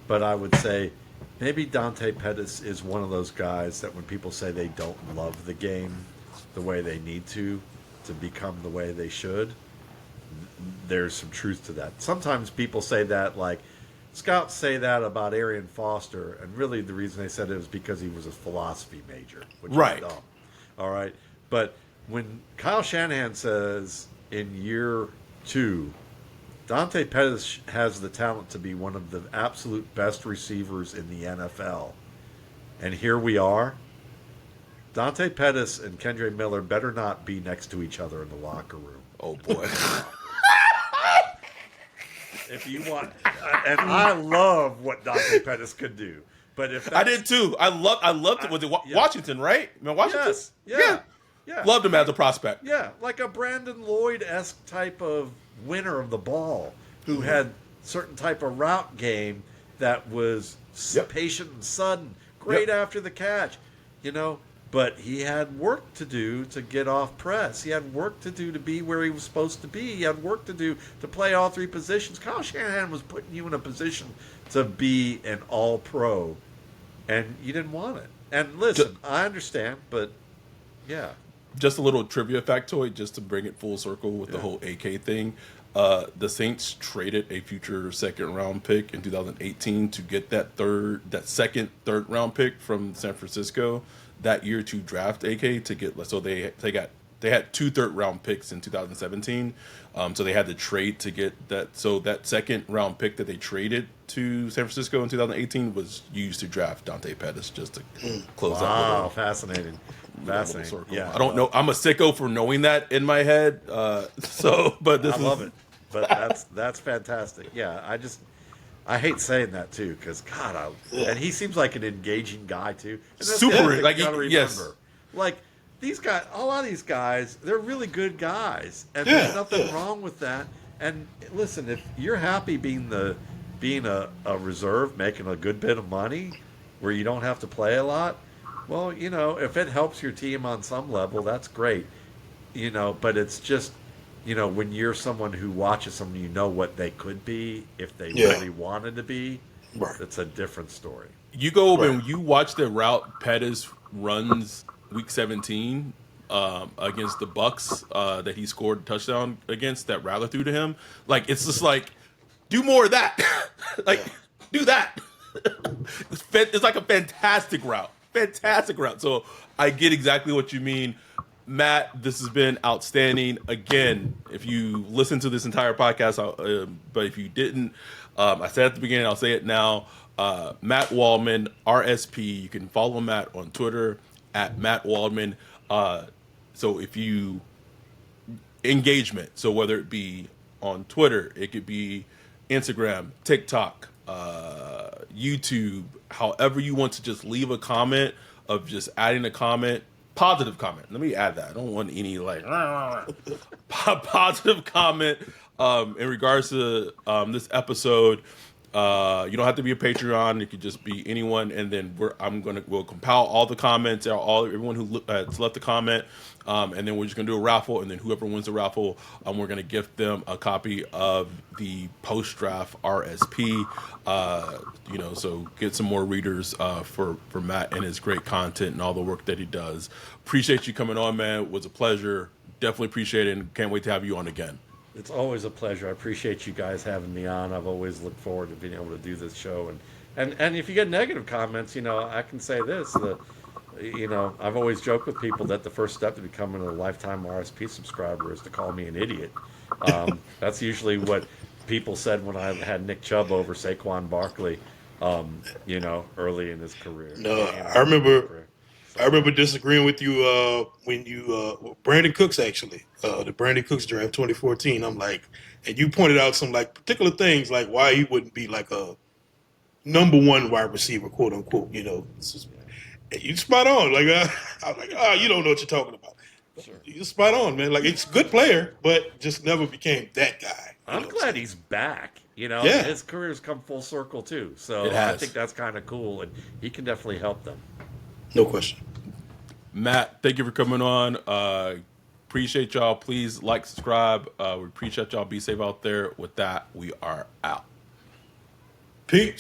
but I would say maybe Dante Pettis is one of those guys that when people say they don't love the game the way they need to become the way they should, there's some truth to that. Sometimes people say that, like scouts say that about Arian Foster, and really the reason they said it was because he was a philosophy major, which right. is dumb. All right, but when Kyle Shanahan says in year 2, Dante Pettis has the talent to be one of the absolute best receivers in the NFL, and here we are, Dante Pettis and Kendre Miller better not be next to each other in the locker room. Oh boy. If you want, and I love what Dante Pettis could do, but if I did too, I loved it. Was it Washington, right? I mean, Washington, yeah, loved him as a prospect. Yeah, like a Brandon Lloyd-esque type of winner of the ball who had certain type of route game that was patient and sudden, great after the catch, But he had work to do to get off press. He had work to do to be where he was supposed to be. He had work to do to play all 3 positions. Kyle Shanahan was putting you in a position to be an all-pro, and you didn't want it. And listen, I understand, but yeah. Just a little trivia factoid, just to bring it full circle with the whole AK thing. The Saints traded a future second-round pick in 2018 to get that second third-round pick from San Francisco that year to draft AK to get. So they had 2 third-round picks in 2017. So they had to trade to get that. So that second-round pick that they traded to San Francisco in 2018 was used to draft Dante Pettis, just to close that. Wow, fascinating. Circle. Yeah, I don't know. I'm a sicko for knowing that in my head. But I love it. But that's fantastic. Yeah, I hate saying that too, because God, and he seems like an engaging guy too. And super, like, you gotta remember, yes, like these guys, a lot of these guys, they're really good guys, and there's nothing wrong with that. And listen, if you're happy being a reserve, making a good bit of money, where you don't have to play a lot, well, if it helps your team on some level, that's great. But it's just, when you're someone who watches someone, you know what they could be if they Yeah. really wanted to be. Right. It's a different story. You go Right. and you watch the route Pettis runs week 17 against the Bucks that he scored a touchdown against that Rattler threw to him. Like it's just like do more of that. Like Yeah. do that. It's like a fantastic route. Fantastic route. So I get exactly what you mean. Matt, this has been outstanding. Again, if you listen to this entire podcast, but if you didn't, I said at the beginning, I'll say it now. Matt Waldman, RSP. You can follow Matt on Twitter at Matt Waldman. So if you engagement, so whether it be on Twitter, it could be Instagram, TikTok, YouTube, however you want to just leave a comment of just adding a comment, positive comment. Let me add that. I don't want any like positive comment in regards to this episode. You don't have to be a Patreon. It could just be anyone, and then we'll compile all the comments, everyone who has left a comment, and then we're just gonna do a raffle, and then whoever wins the raffle, we're gonna gift them a copy of the post draft RSP. So get some more readers for Matt and his great content and all the work that he does. Appreciate you coming on, man. It was a pleasure. Definitely appreciate it, and can't wait to have you on again. It's always a pleasure. I appreciate you guys having me on. I've always looked forward to being able to do this show. And if you get negative comments, I can say this. I've always joked with people that the first step to becoming a lifetime RSP subscriber is to call me an idiot. That's usually what people said when I had Nick Chubb over Saquon Barkley, early in his career. No, I remember disagreeing with you when you Brandon Cooks actually the Brandon Cooks draft 2014. I'm like, and you pointed out some like particular things like why he wouldn't be like a number one wide receiver, quote unquote. And you spot on. Like I was like, you don't know what you're talking about. Sure. You're spot on, man. Like it's a good player, but just never became that guy. I'm glad he's back. Yeah. His career's come full circle too. So It has. I think that's kind of cool, and he can definitely help them. No question. Matt, thank you for coming on. Appreciate y'all. Please like, subscribe. We appreciate y'all. Be safe out there. With that, we are out. Peace.